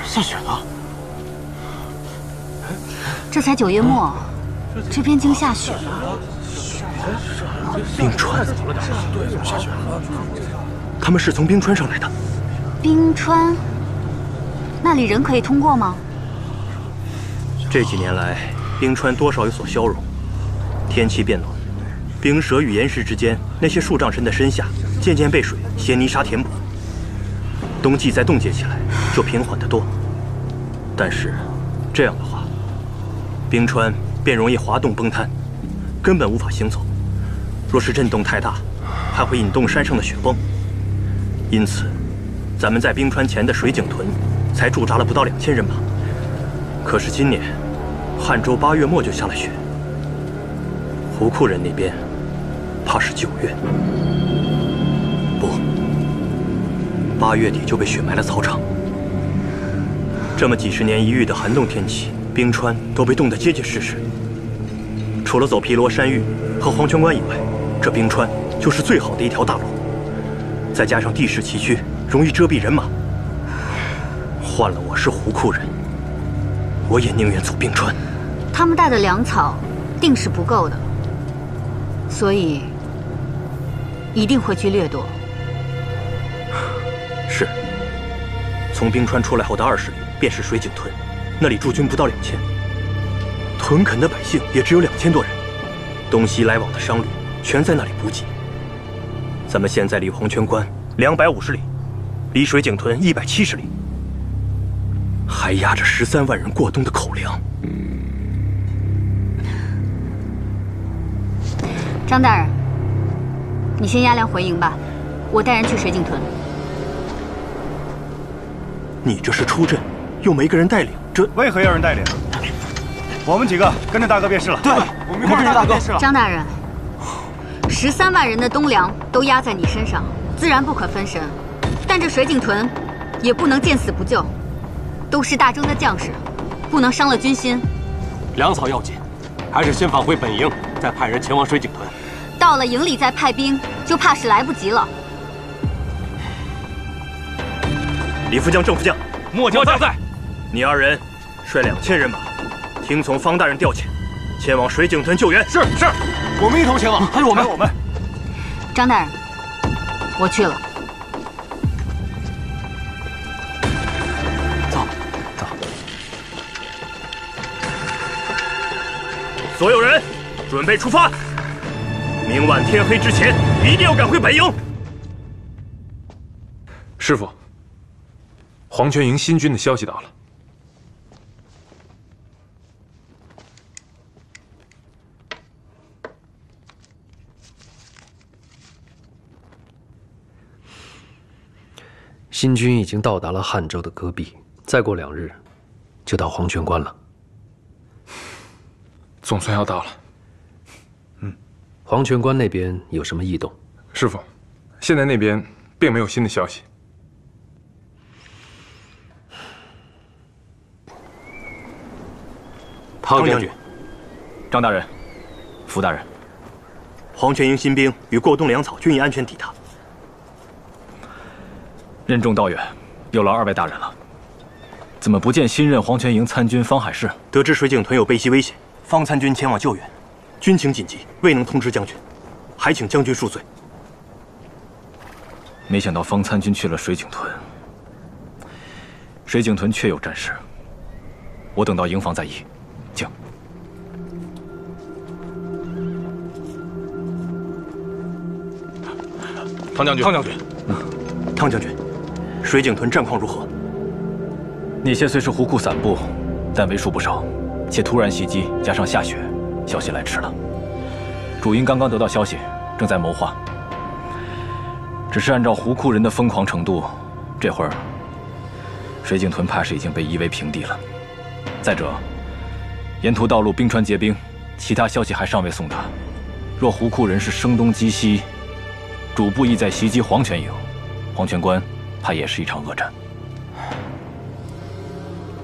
[SPEAKER 11] 下雪了。
[SPEAKER 2] 这才9月末，这边竟下雪了。
[SPEAKER 8] 冰川，他们是从冰川上来的。
[SPEAKER 2] 冰川，那里人可以通过吗？
[SPEAKER 8] 这几年来，冰川多少有所消融，天气变暖，冰舌与岩石之间那些数丈深的深下，渐渐被水携泥沙填补。冬季再冻结起来，就平缓得多。但是，这样的话，冰川便容易滑动崩塌，根本无法行走。若是震动太大，还会引动山上的雪崩。因此，咱们在冰川前的水井屯才驻扎了不到2000人马。可是今年，汉州8月末就下了雪，胡库人那边怕是9月，不，8月底就被雪埋了草场。这么几十年一遇的寒冻天气，冰川都被冻得结结实实。除了走毗罗山域和黄泉关以外，这冰川就是最好的一条大路。再加上地势崎岖，容易遮蔽人马。换了我是胡库人，我也宁愿走冰川。
[SPEAKER 2] 他们带的粮草定是不够的，所以一定会去掠夺。
[SPEAKER 8] 是。从冰川出来后的20里便是水井屯，那里驻军不到2000，屯垦的百姓也只有2000多人，东西来往的商旅全在那里补给。咱们现在离黄泉关250里，离水井屯170里，还压着13万人过冬的口粮。
[SPEAKER 2] 张大人，你先押粮回营吧，我带人去水井屯。
[SPEAKER 8] 你这是出阵，又没个人带领，这
[SPEAKER 14] 为何要人带领？我们几个跟着大哥便是了。
[SPEAKER 1] 对，我们跟着大哥便是了。
[SPEAKER 2] 张大人，13万人的冬粮都压在你身上，自然不可分身。但这水井屯也不能见死不救，都是大征的将士，不能伤了军心。
[SPEAKER 3] 粮草要紧，还是先返回本营，再派人前往水井屯。
[SPEAKER 2] 到了营里再派兵，就怕是来不及了。
[SPEAKER 8] 李副将、郑副将，
[SPEAKER 3] 末将在。
[SPEAKER 8] 你二人率2000人马，听从方大人调遣，前往水井屯救援。
[SPEAKER 3] 是，我们一同前往。
[SPEAKER 6] 还有我们。
[SPEAKER 2] 张大人，我去了。
[SPEAKER 6] 走。
[SPEAKER 8] 所有人，准备出发。明晚天黑之前，一定要赶回本营。
[SPEAKER 5] 师傅，黄泉营新军的消息到了。
[SPEAKER 4] 新军已经到达了汉州的戈壁，再过2日就到黄泉关了。
[SPEAKER 5] 总算要到了。
[SPEAKER 4] 黄泉关那边有什么异动？
[SPEAKER 5] 师傅，现在那边并没有新的消息。
[SPEAKER 3] 汤将军，
[SPEAKER 8] 张大人，符大人，黄泉营新兵与过冬粮草均已安全抵达。
[SPEAKER 7] 任重道远，有劳2位大人了。怎么不见新任黄泉营参军方海市？
[SPEAKER 8] 得知水井屯有被袭危险，方参军前往救援，军情紧急，未能通知将军，还请将军恕罪。
[SPEAKER 7] 没想到方参军去了水井屯。水井屯确有战事，我等到营房再议。请。
[SPEAKER 8] 汤将军，汤将军，水井屯战况如何？
[SPEAKER 7] 那些虽是胡库散布，但为数不少，且突然袭击加上下雪，消息来迟了。主营刚刚得到消息，正在谋划。只是按照胡库人的疯狂程度，这会儿水井屯怕是已经被夷为平地了。再者，沿途道路冰川结冰，其他消息还尚未送达。若胡库人是声东击西，主部意在袭击黄泉营，黄泉关怕也是一场恶战。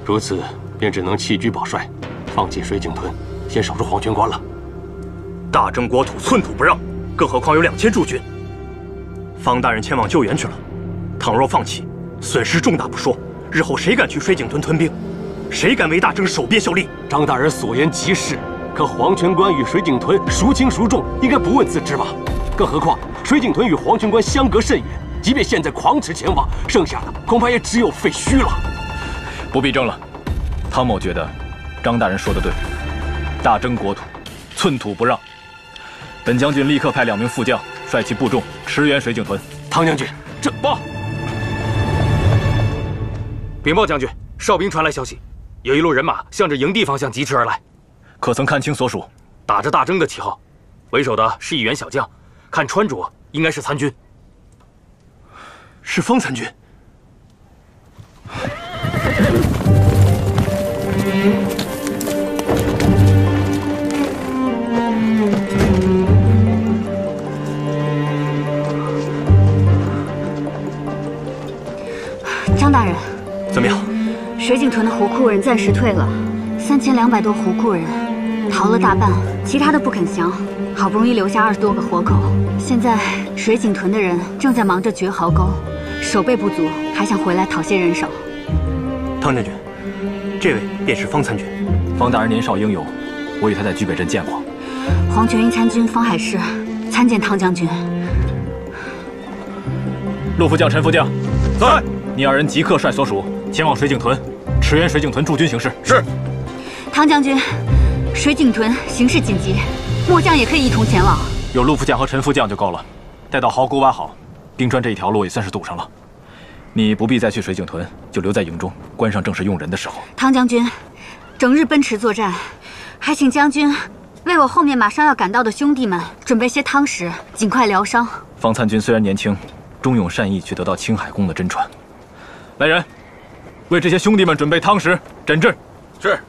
[SPEAKER 3] 如此，便只能弃车保帅，放弃水井屯，先守住黄泉关了。
[SPEAKER 8] 大征国土，寸土不让，更何况有2000驻军。方大人前往救援去了，倘若放弃，损失重大不说，日后谁敢去水井屯屯兵？谁敢为大征守边效力？
[SPEAKER 3] 张大人所言极是，可黄泉关与水井屯孰轻孰重，应该不问自知吧？更何况水井屯与黄泉关相隔甚远，即便现在狂驰前往，剩下的恐怕也只有废墟了。
[SPEAKER 7] 不必争了，汤某觉得张大人说的对，大征国土，寸土不让。本将军立刻派2名副将率其部众驰援水井屯。
[SPEAKER 3] 汤将军，这报！
[SPEAKER 22] 禀报将军，哨兵传来消息，有一路人马向着营地方向疾驰而来。
[SPEAKER 7] 可曾看清所属？
[SPEAKER 22] 打着大征的旗号，为首的是1员小将，看穿着应该是参军。
[SPEAKER 8] 是方参军。
[SPEAKER 2] 张大人，
[SPEAKER 8] 怎么样？
[SPEAKER 2] 水井屯的胡库人暂时退了，3200多胡库人逃了大半，其他的不肯降，好不容易留下20多个活口。现在水井屯的人正在忙着掘壕沟，守备不足，还想回来讨些人手。
[SPEAKER 8] 汤将军，这位便是方参军。
[SPEAKER 7] 方大人年少英勇，我与他在居北镇见过。
[SPEAKER 2] 黄泉营参军方海市参见汤将军。
[SPEAKER 7] 陆副将、陈副将，
[SPEAKER 22] 在。
[SPEAKER 7] 你2人即刻率所属前往水井屯，驰援水井屯驻军行事。
[SPEAKER 22] 是。
[SPEAKER 2] 汤将军，水井屯形势紧急，末将也可以一同前往。
[SPEAKER 7] 有陆副将和陈副将就够了，待到壕沟挖好，冰川这一条路也算是堵上了。你不必再去水井屯，就留在营中，关上正是用人的时候。
[SPEAKER 2] 汤将军，整日奔驰作战，还请将军为我后面马上要赶到的兄弟们准备些汤食，尽快疗伤。
[SPEAKER 7] 方参军虽然年轻，忠勇善义，却得到青海公的真传。来人，为这些兄弟们准备汤食，诊治。
[SPEAKER 22] 是。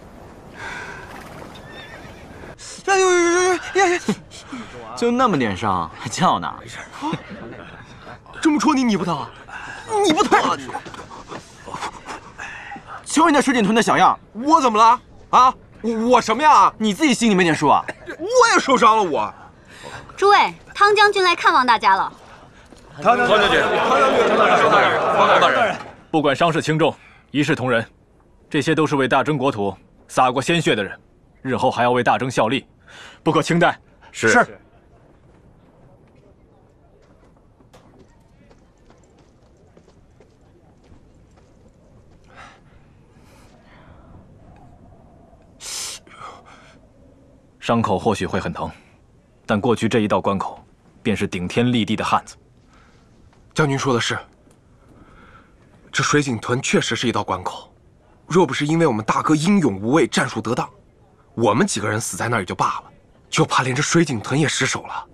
[SPEAKER 6] 就那么点伤，还叫呢？
[SPEAKER 1] 这么戳你不疼？你不疼？
[SPEAKER 6] 瞧人家水井屯的小样，
[SPEAKER 1] 我怎么了？啊，我什么样？
[SPEAKER 6] 你自己心里没点数啊？
[SPEAKER 1] 我也受伤了，我。
[SPEAKER 2] 诸位，汤将军来看望大家了。
[SPEAKER 22] 汤将军，方大人。
[SPEAKER 7] 不管伤势轻重，一视同仁。这些都是为大征国土洒过鲜血的人，日后还要为大征效力，不可轻待。
[SPEAKER 5] 是。
[SPEAKER 7] 伤口或许会很疼，但过去这一道关口，便是顶天立地的汉子。
[SPEAKER 5] 将军说的是，这水井屯确实是一道关口。若不是因为我们大哥英勇无畏、战术得当，我们几个人死在那儿也就罢了，就怕连这水井屯也失守了。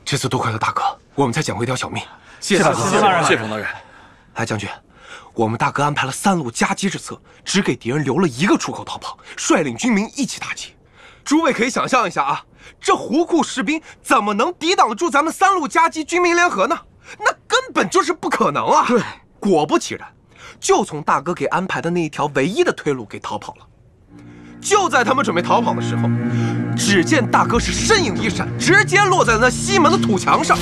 [SPEAKER 5] 这次多亏了大哥，我们才捡回条小命。
[SPEAKER 22] 谢大哥，谢冯大人。
[SPEAKER 5] 哎，将军，我们大哥安排了3路夹击之策，只给敌人留了1个出口逃跑，率领军民一起打击。诸位可以想象一下啊，这胡库士兵怎么能抵挡得住咱们3路夹击军民联合呢？那根本就是不可能啊！对，果不其然，就从大哥给安排的那一条唯一的退路给逃跑了。就在他们准备逃跑的时候，只见大哥是身影一闪，直接落在了那西门的土墙上。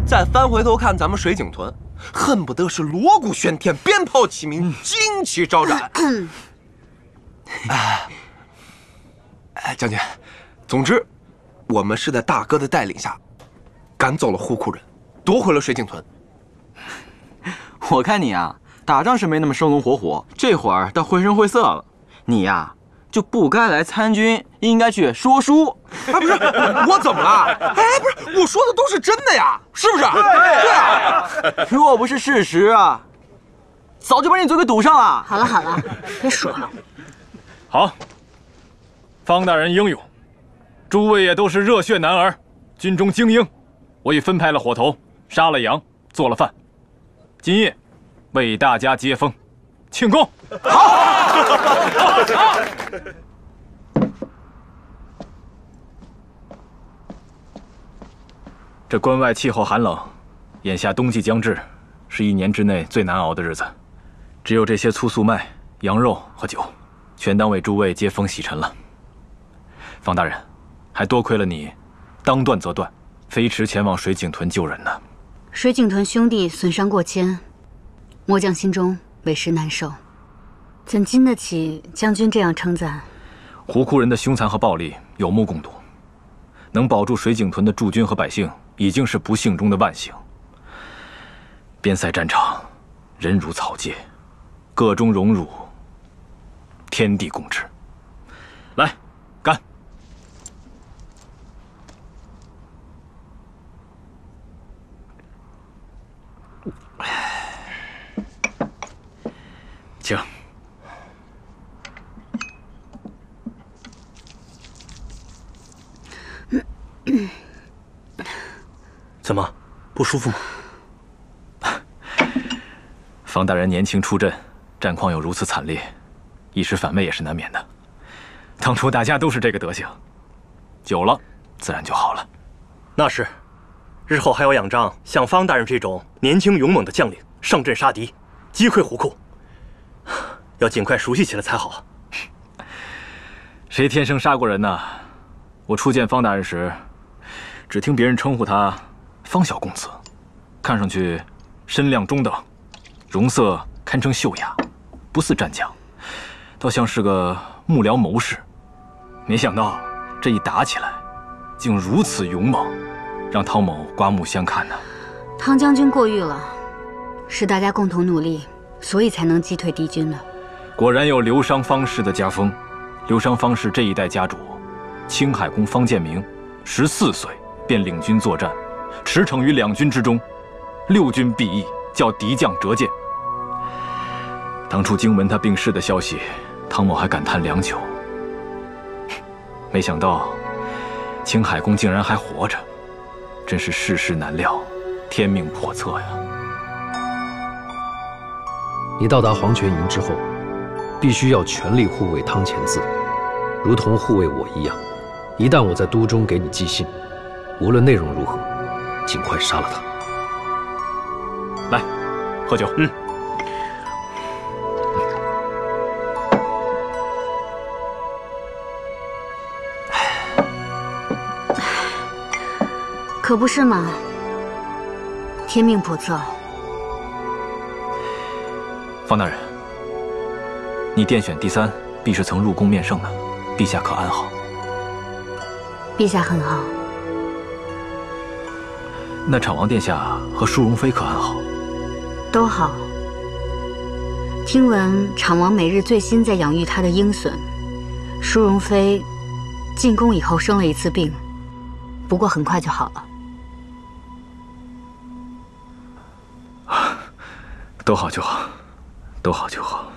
[SPEAKER 5] 再翻回头看咱们水井屯，恨不得是锣鼓喧天，鞭炮齐鸣，旌旗招展。将军，总之，我们是在大哥的带领下，赶走了胡库人，夺回了水井屯。
[SPEAKER 6] 我看你啊，打仗是没那么生龙活虎，这会儿倒绘声绘色了。你呀，就不该来参军，应该去说书。
[SPEAKER 5] 不是，我怎么了？不是，我说的都是真的呀，是不是？对啊。
[SPEAKER 6] 若不是事实啊，早就把你嘴给堵上了。
[SPEAKER 2] 好了好了，别说了。
[SPEAKER 7] 好，方大人英勇，诸位也都是热血男儿，军中精英。我已分派了伙头，杀了羊，做了饭，今夜为大家接风，庆功。好。这关外气候寒冷，眼下冬季将至，是1年之内最难熬的日子。只有这些粗粟麦、羊肉和酒，全当为诸位接风洗尘了。方大人，还多亏了你，当断则断，飞驰前往水井屯救人呢。
[SPEAKER 2] 水井屯兄弟损伤过千，末将心中委实难受，怎经得起将军这样称赞？
[SPEAKER 7] 胡库人的凶残和暴力有目共睹，能保住水井屯的驻军和百姓，已经是不幸中的万幸。边塞战场，人如草芥，个中荣辱，天地共治。来，干！请。
[SPEAKER 8] 怎么，不舒服吗？
[SPEAKER 7] 方大人年轻出阵，战况又如此惨烈，一时反胃也是难免的。当初大家都是这个德行，久了自然就好了。
[SPEAKER 8] 那是，日后还要仰仗像方大人这种年轻勇猛的将领上阵杀敌，击溃胡库，要尽快熟悉起来才好。
[SPEAKER 7] 谁天生杀过人呢？我初见方大人时，只听别人称呼他方小公子，看上去身量中等，容色堪称秀雅，不似战将，倒像是个幕僚谋士。没想到这一打起来，竟如此勇猛，让汤某刮目相看呢。
[SPEAKER 2] 汤将军过誉了，是大家共同努力，所以才能击退敌军的。
[SPEAKER 7] 果然有刘商方氏的家风。刘商方氏这一代家主，青海公方建明，14岁便领军作战，驰骋于2军之中，6军必役，叫敌将折剑。当初惊闻他病逝的消息，汤某还感叹良久。没想到青海公竟然还活着，真是世事难料，天命叵测呀！
[SPEAKER 4] 你到达黄泉营之后，必须要全力护卫汤潜字，如同护卫我一样。一旦我在都中给你寄信，无论内容如何，尽快杀了他。
[SPEAKER 7] 来，喝酒。
[SPEAKER 2] 可不是嘛，天命叵测。
[SPEAKER 7] 方大人，你殿选第3，必是曾入宫面圣的，陛下可安好？
[SPEAKER 2] 陛下很好。
[SPEAKER 7] 那昶王殿下和淑容妃可安好？
[SPEAKER 2] 都好。听闻昶王每日最新在养育他的鹰隼，淑容妃进宫以后生了一次病，不过很快就好了。
[SPEAKER 7] 都好就好，都好就好。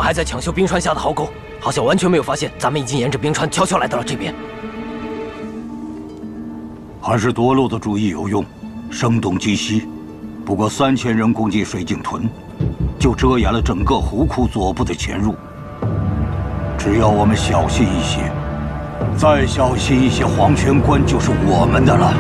[SPEAKER 17] 还在抢修冰川下的壕沟，好像完全没有发现咱们已经沿着冰川悄悄来到了这边。
[SPEAKER 10] 还是夺路的主意有用，声东击西。不过3000人攻击水井屯，就遮掩了整个湖库左部的潜入。只要我们小心一些，再小心一些，黄泉关就是我们的了。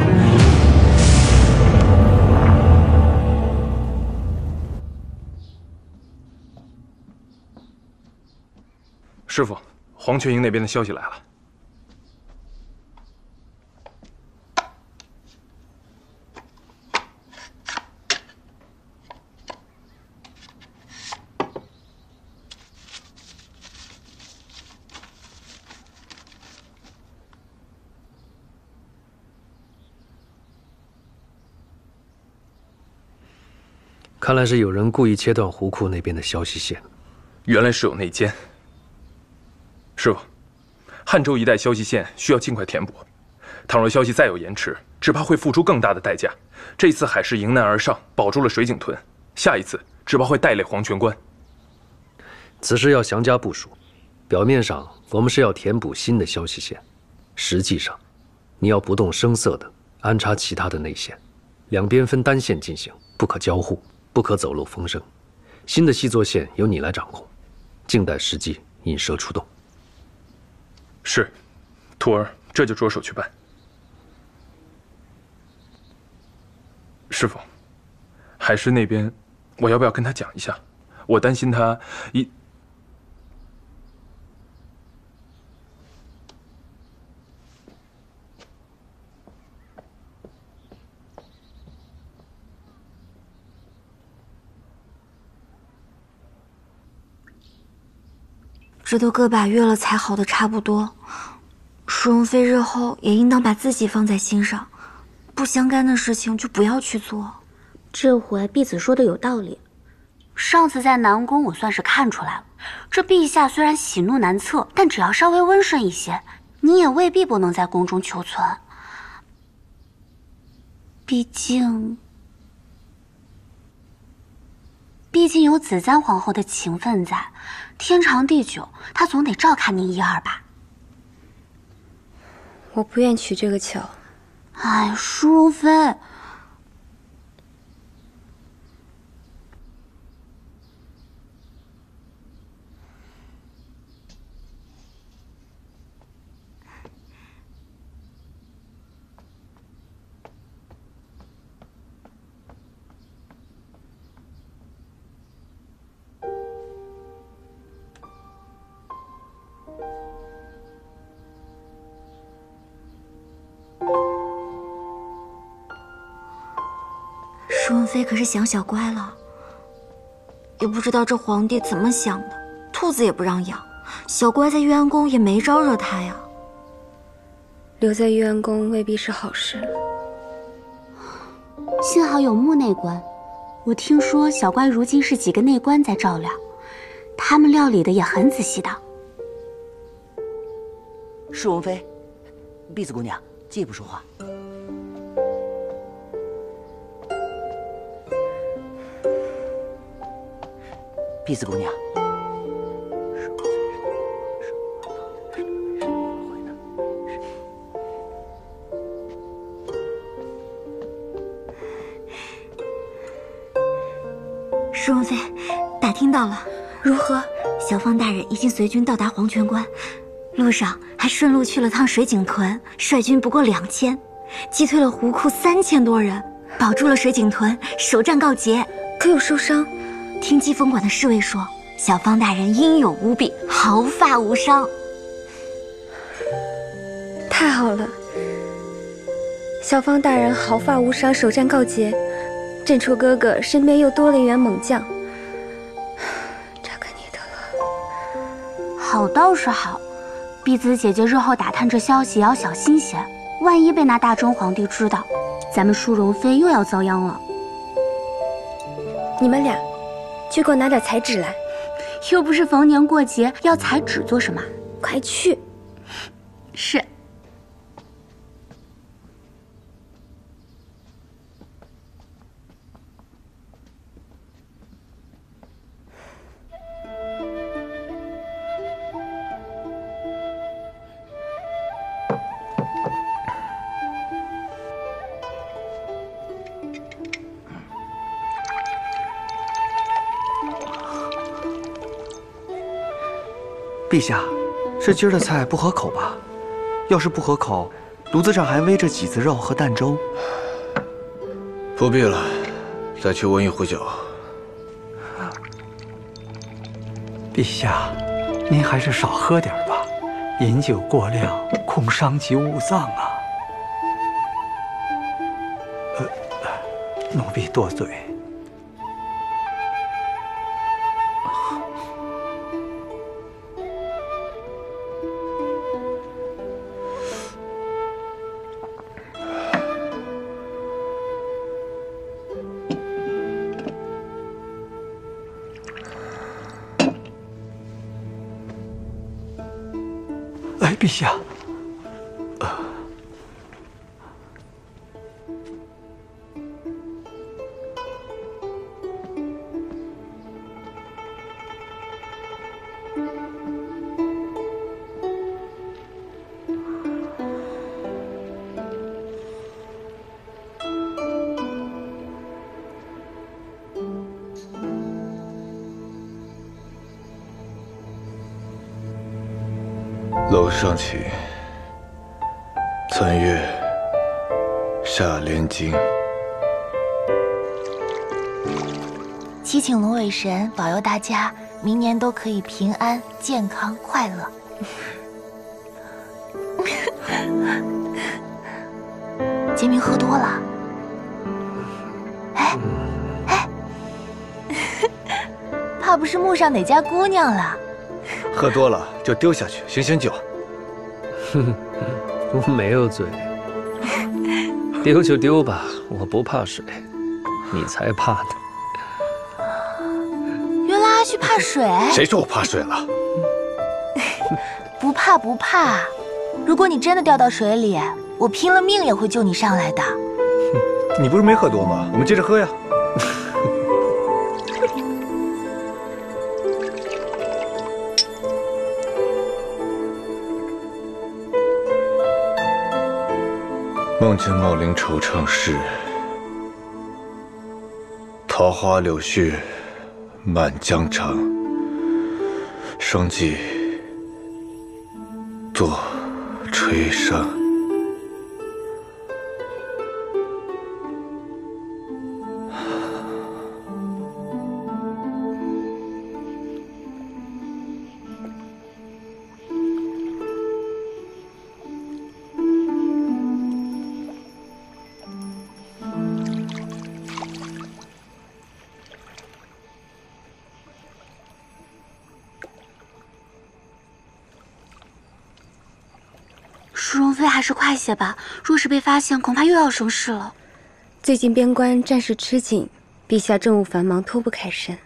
[SPEAKER 5] 师傅，黄泉营那边的消息来了。
[SPEAKER 4] 看来是有人故意切断湖库那边的消息线。
[SPEAKER 5] 原来是有内奸。师傅，汉州一带消息线需要尽快填补，倘若消息再有延迟，只怕会付出更大的代价。这次海市迎难而上，保住了水井屯，下一次只怕会带累黄泉关。
[SPEAKER 4] 此事要详加部署。表面上我们是要填补新的消息线，实际上，你要不动声色地安插其他的内线，两边分单线进行，不可交互，不可走漏风声。新的细作线由你来掌控，静待时机，引蛇出洞。
[SPEAKER 5] 是，徒儿这就着手去办。师傅，海狮那边，我要不要跟他讲一下？我担心他一……
[SPEAKER 12] 这都个把月了才好的差不多，淑容妃日后也应当把自己放在心上，不相干的事情就不要去做。
[SPEAKER 2] 这回婢子说的有道理，
[SPEAKER 15] 上次在南宫我算是看出来了，这陛下虽然喜怒难测，但只要稍微温顺一些，你也未必不能在宫中求存。毕竟有子簪皇后的情分在，天长地久，她总得照看您一二吧。
[SPEAKER 13] 我不愿取这个巧。
[SPEAKER 15] 哎，淑容妃，
[SPEAKER 12] 舒文妃可是想小乖了，也不知道这皇帝怎么想的，兔子也不让养，小乖在玉安宫也没招惹他呀。
[SPEAKER 13] 留在玉安宫未必是好事。
[SPEAKER 2] 幸好有穆内官，我听说小乖如今是几个内官在照料，他们料理的也很仔细的。
[SPEAKER 1] 世王妃，碧子姑娘，借不说话。碧子姑娘，
[SPEAKER 12] 世王妃，打听到了，如何？小方大人已经随军到达黄泉关，路上还顺路去了趟水井屯，率军不过2000，击退了胡库3000多人，保住了水井屯，首战告捷。
[SPEAKER 13] 可有受伤？
[SPEAKER 12] 听击风馆的侍卫说，小方大人英勇无比，毫发无伤。
[SPEAKER 13] 太好了，小方大人毫发无伤，首战告捷。振绰哥哥身边又多了一员猛将，这可你的了。
[SPEAKER 2] 好倒是好，碧子姐姐日后打探这消息也要小心些，万一被那大真皇帝知道，咱们淑容妃又要遭殃了。
[SPEAKER 13] 你们俩去给我拿点彩纸来。
[SPEAKER 2] 又不是逢年过节，要彩纸做什么？
[SPEAKER 13] 快去。
[SPEAKER 2] 是。
[SPEAKER 16] 陛下，这今儿的菜不合口吧？要是不合口，炉子上还煨着麂子肉和蛋粥。
[SPEAKER 9] 不必了，再去温一壶酒。
[SPEAKER 21] 陛下，您还是少喝点吧，饮酒过量恐伤及五脏啊。奴婢多嘴。陛下，
[SPEAKER 9] 楼上请，参阅下联经。
[SPEAKER 15] 祈请龙尾神保佑大家明年都可以平安、健康、快乐。杰明喝多了，怕不是墓上哪家姑娘了？
[SPEAKER 9] 喝多了就丢下去醒醒酒。
[SPEAKER 4] 哼，我没有醉，丢就丢吧，我不怕水，你才怕呢。
[SPEAKER 15] 原来阿旭怕水？
[SPEAKER 9] 谁说我怕水了？
[SPEAKER 15] 不怕不怕，如果你真的掉到水里，我拼了命也会救你上来的。
[SPEAKER 9] 你不是没喝多吗？我们接着喝呀。梦见茂陵惆怅事，桃花柳絮满江城。生计作吹笙。
[SPEAKER 12] 妃还是快些吧，若是被发现，恐怕又要生事了。
[SPEAKER 13] 最近边关战事吃紧，陛下政务繁忙，脱不开身。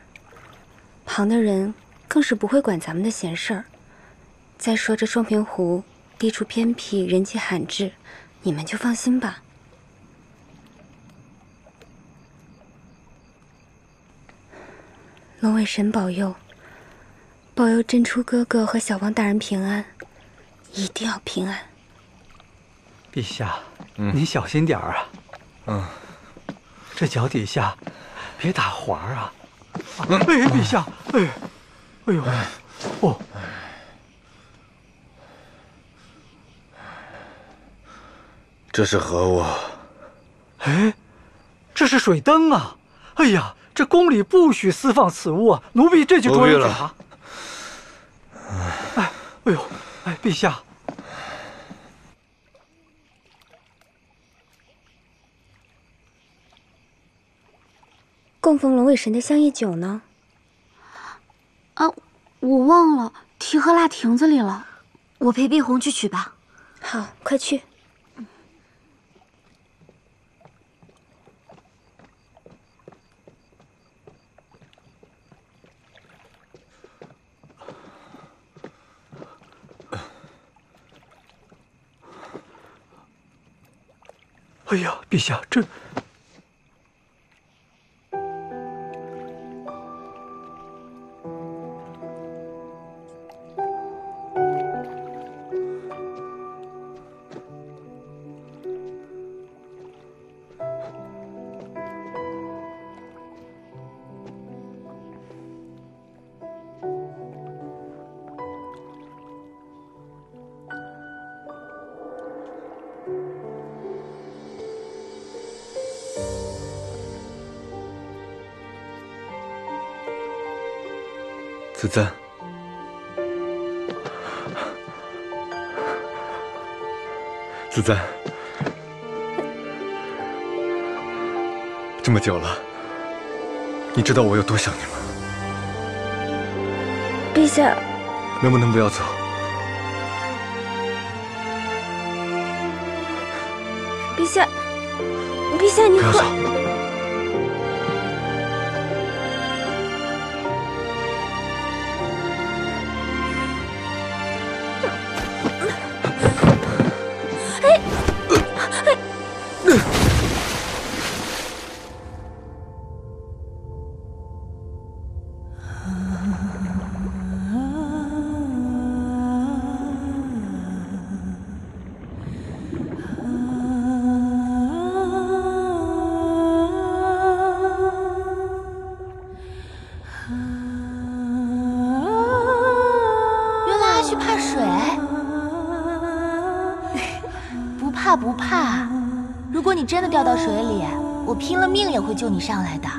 [SPEAKER 13] 旁的人更是不会管咱们的闲事儿。再说这双平湖地处偏僻，人迹罕至，你们就放心吧。龙尾神保佑，保佑珍珠哥哥和小王大人平安，一定要平安。
[SPEAKER 21] 陛下，您小心点儿啊。这脚底下别打滑啊！哎，陛下，哎呦，哦，
[SPEAKER 9] 这是何物？
[SPEAKER 21] 哎，这是水灯啊！哎呀，这宫里不许私放此物啊！奴婢这就捉人检查。哎呦，哎，陛下。
[SPEAKER 13] 供奉龙尾神的香叶酒呢？
[SPEAKER 12] 啊，我忘了，提和蜡亭子里了。我陪碧红去取吧。
[SPEAKER 13] 好，快去。
[SPEAKER 21] 哎呀，陛下，这……
[SPEAKER 9] 子赞，子赞，这么久了，你知道我有多想你吗？
[SPEAKER 13] 陛下，
[SPEAKER 9] 能不能不要走？
[SPEAKER 13] 陛下，陛下，你
[SPEAKER 9] 不要走。
[SPEAKER 15] 不怕，如果你真的掉到水里，我拼了命也会救你上来的。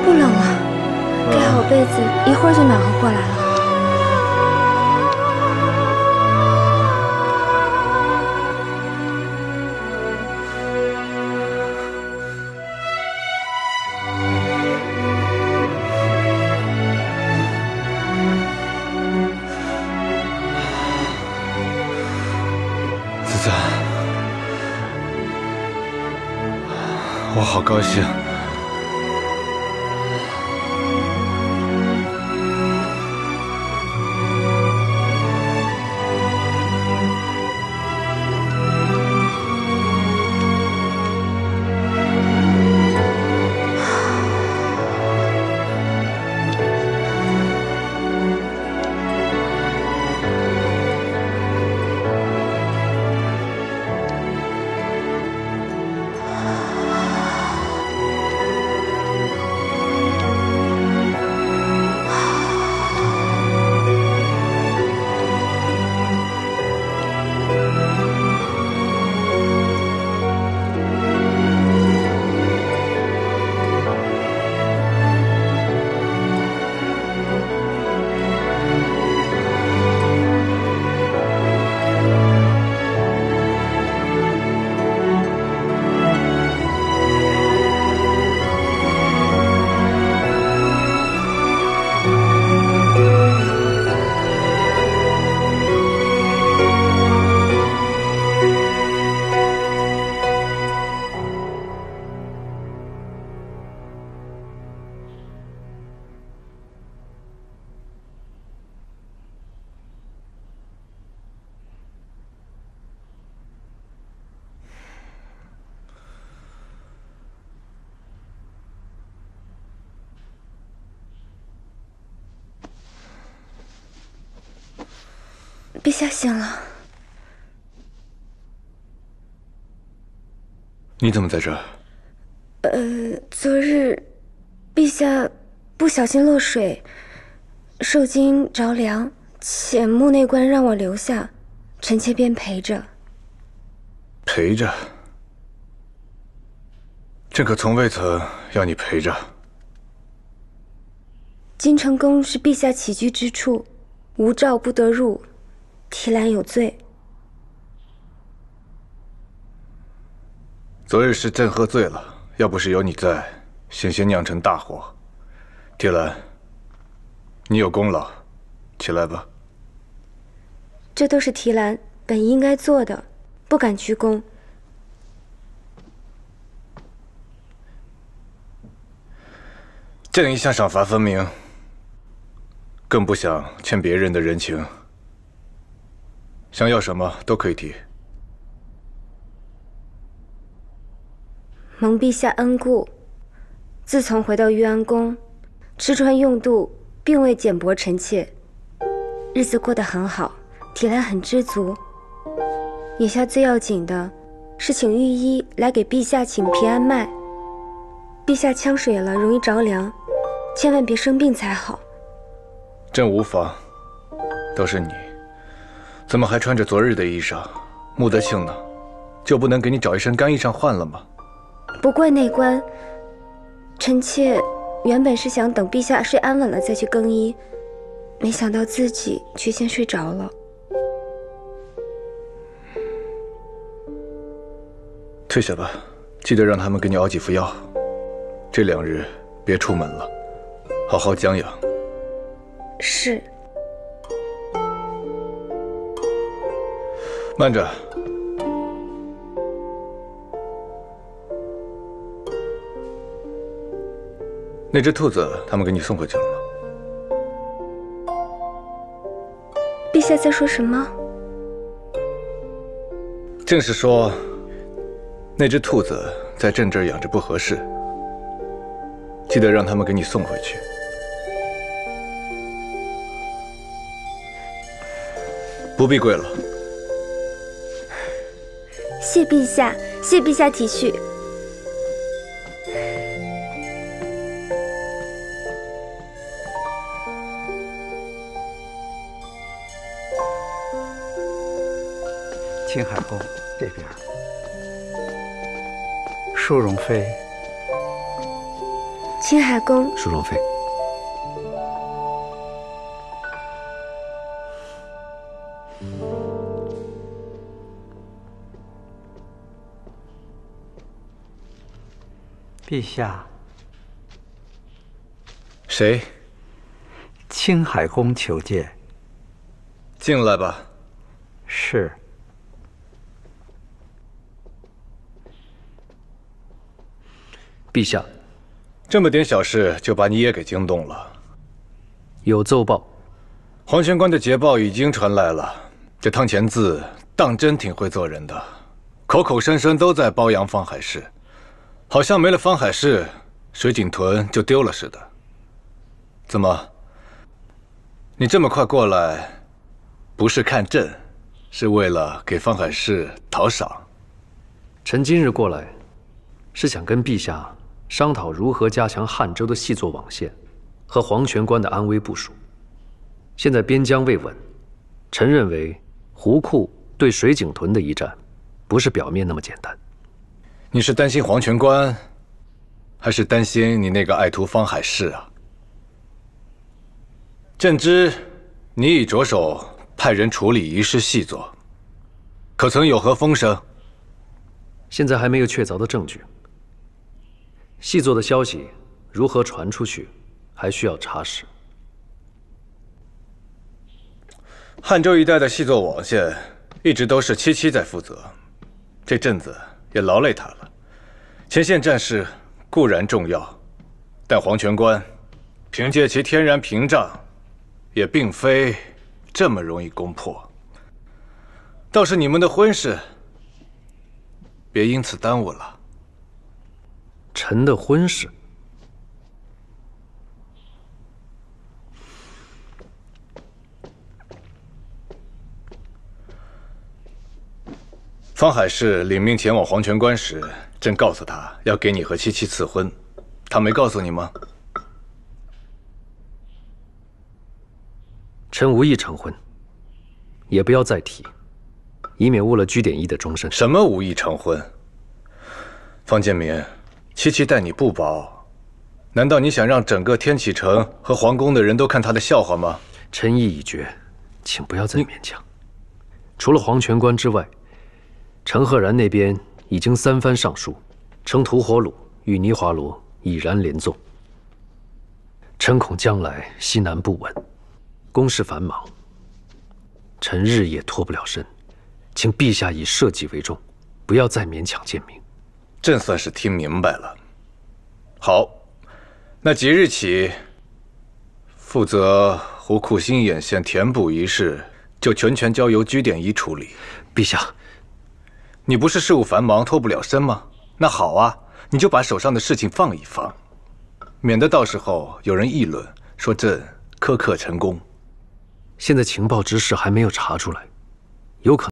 [SPEAKER 13] 不冷了，盖好被子，一会儿就暖和过来了。
[SPEAKER 9] 子赞，我好高兴。
[SPEAKER 13] 陛下醒了。
[SPEAKER 9] 你怎么在这儿？
[SPEAKER 13] 昨日陛下不小心落水，受惊着凉，且墓内官让我留下，臣妾便陪着。
[SPEAKER 9] 陪着？朕可从未曾要你陪着。
[SPEAKER 13] 金城宫是陛下起居之处，无诏不得入，提篮有罪。
[SPEAKER 9] 昨日是朕喝醉了，要不是有你在，险些酿成大祸。提篮，你有功劳，起来吧。
[SPEAKER 13] 这都是提篮本应该做的，不敢居功。
[SPEAKER 9] 朕一向赏罚分明，更不想欠别人的人情。想要什么都可以提。
[SPEAKER 13] 蒙陛下恩顾，自从回到玉安宫，吃穿用度并未减薄臣妾，日子过得很好，提篮很知足。眼下最要紧的是请御医来给陛下请平安脉。陛下呛水了，容易着凉，千万别生病才好。
[SPEAKER 9] 朕无妨，都是你，怎么还穿着昨日的衣裳？穆德庆呢？就不能给你找一身干衣裳换了吗？
[SPEAKER 13] 不怪内官，臣妾原本是想等陛下睡安稳了再去更衣，没想到自己却先睡着了。
[SPEAKER 9] 退下吧，记得让他们给你熬几副药。这2日别出门了，好好将养。
[SPEAKER 13] 是。
[SPEAKER 9] 慢着。那只兔子，他们给你送回去了吗？
[SPEAKER 13] 陛下在说什么？
[SPEAKER 9] 正是说，那只兔子在朕这儿养着不合适，记得让他们给你送回去。不必跪了。
[SPEAKER 13] 谢陛下，谢陛下体恤。
[SPEAKER 21] 青海宫这边，淑容妃。
[SPEAKER 13] 青海宫，
[SPEAKER 4] 淑容妃。
[SPEAKER 21] 陛下。
[SPEAKER 9] 谁？
[SPEAKER 21] 青海宫求见。
[SPEAKER 9] 进来吧。
[SPEAKER 21] 是。
[SPEAKER 4] 陛下，
[SPEAKER 9] 这么点小事就把你也给惊动了。
[SPEAKER 4] 有奏报，
[SPEAKER 9] 黄泉关的捷报已经传来了。这汤乾字当真挺会做人的，口口声声都在褒扬方海市，好像没了方海市，水井屯就丢了似的。怎么？你这么快过来，不是看朕，是为了给方海市讨赏？
[SPEAKER 4] 臣今日过来，是想跟陛下商讨如何加强汉州的细作网线和黄泉关的安危部署。现在边疆未稳，臣认为湖库对水井屯的一战，不是表面那么简单。
[SPEAKER 9] 你是担心黄泉关，还是担心你那个爱徒方海市啊？朕知你已着手派人处理一事细作，可曾有何风声？
[SPEAKER 4] 现在还没有确凿的证据。细作的消息如何传出去，还需要查实。
[SPEAKER 9] 汉州一带的细作网线一直都是七七在负责，这阵子也劳累他了。前线战事固然重要，但黄泉关凭借其天然屏障，也并非这么容易攻破。倒是你们的婚事，别因此耽误了。
[SPEAKER 4] 臣的婚事，
[SPEAKER 9] 方海市领命前往黄泉关时，朕告诉他要给你和七七赐婚，他没告诉你吗？
[SPEAKER 4] 臣无意成婚，也不要再提，以免误了居典一的终身。
[SPEAKER 9] 什么无意成婚？方建民，七七待你不薄，难道你想让整个天启城和皇宫的人都看他的笑话吗？
[SPEAKER 4] 臣意已决，请不要再勉强。除了黄泉关之外，陈赫然那边已经3番上书，称吐火虏与泥华罗已然连纵。臣恐将来西南不稳，公事繁忙，臣日夜脱不了身，请陛下以社稷为重，不要再勉强见明。
[SPEAKER 9] 朕算是听明白了。好，那即日起，负责湖库新眼线填补一事，就全权交由居典一处理。
[SPEAKER 4] 陛下，
[SPEAKER 9] 你不是事务繁忙脱不了身吗？那好啊，你就把手上的事情放一放，免得到时候有人议论说朕苛刻陈宫。
[SPEAKER 4] 现在情报之事还没有查出来，有可能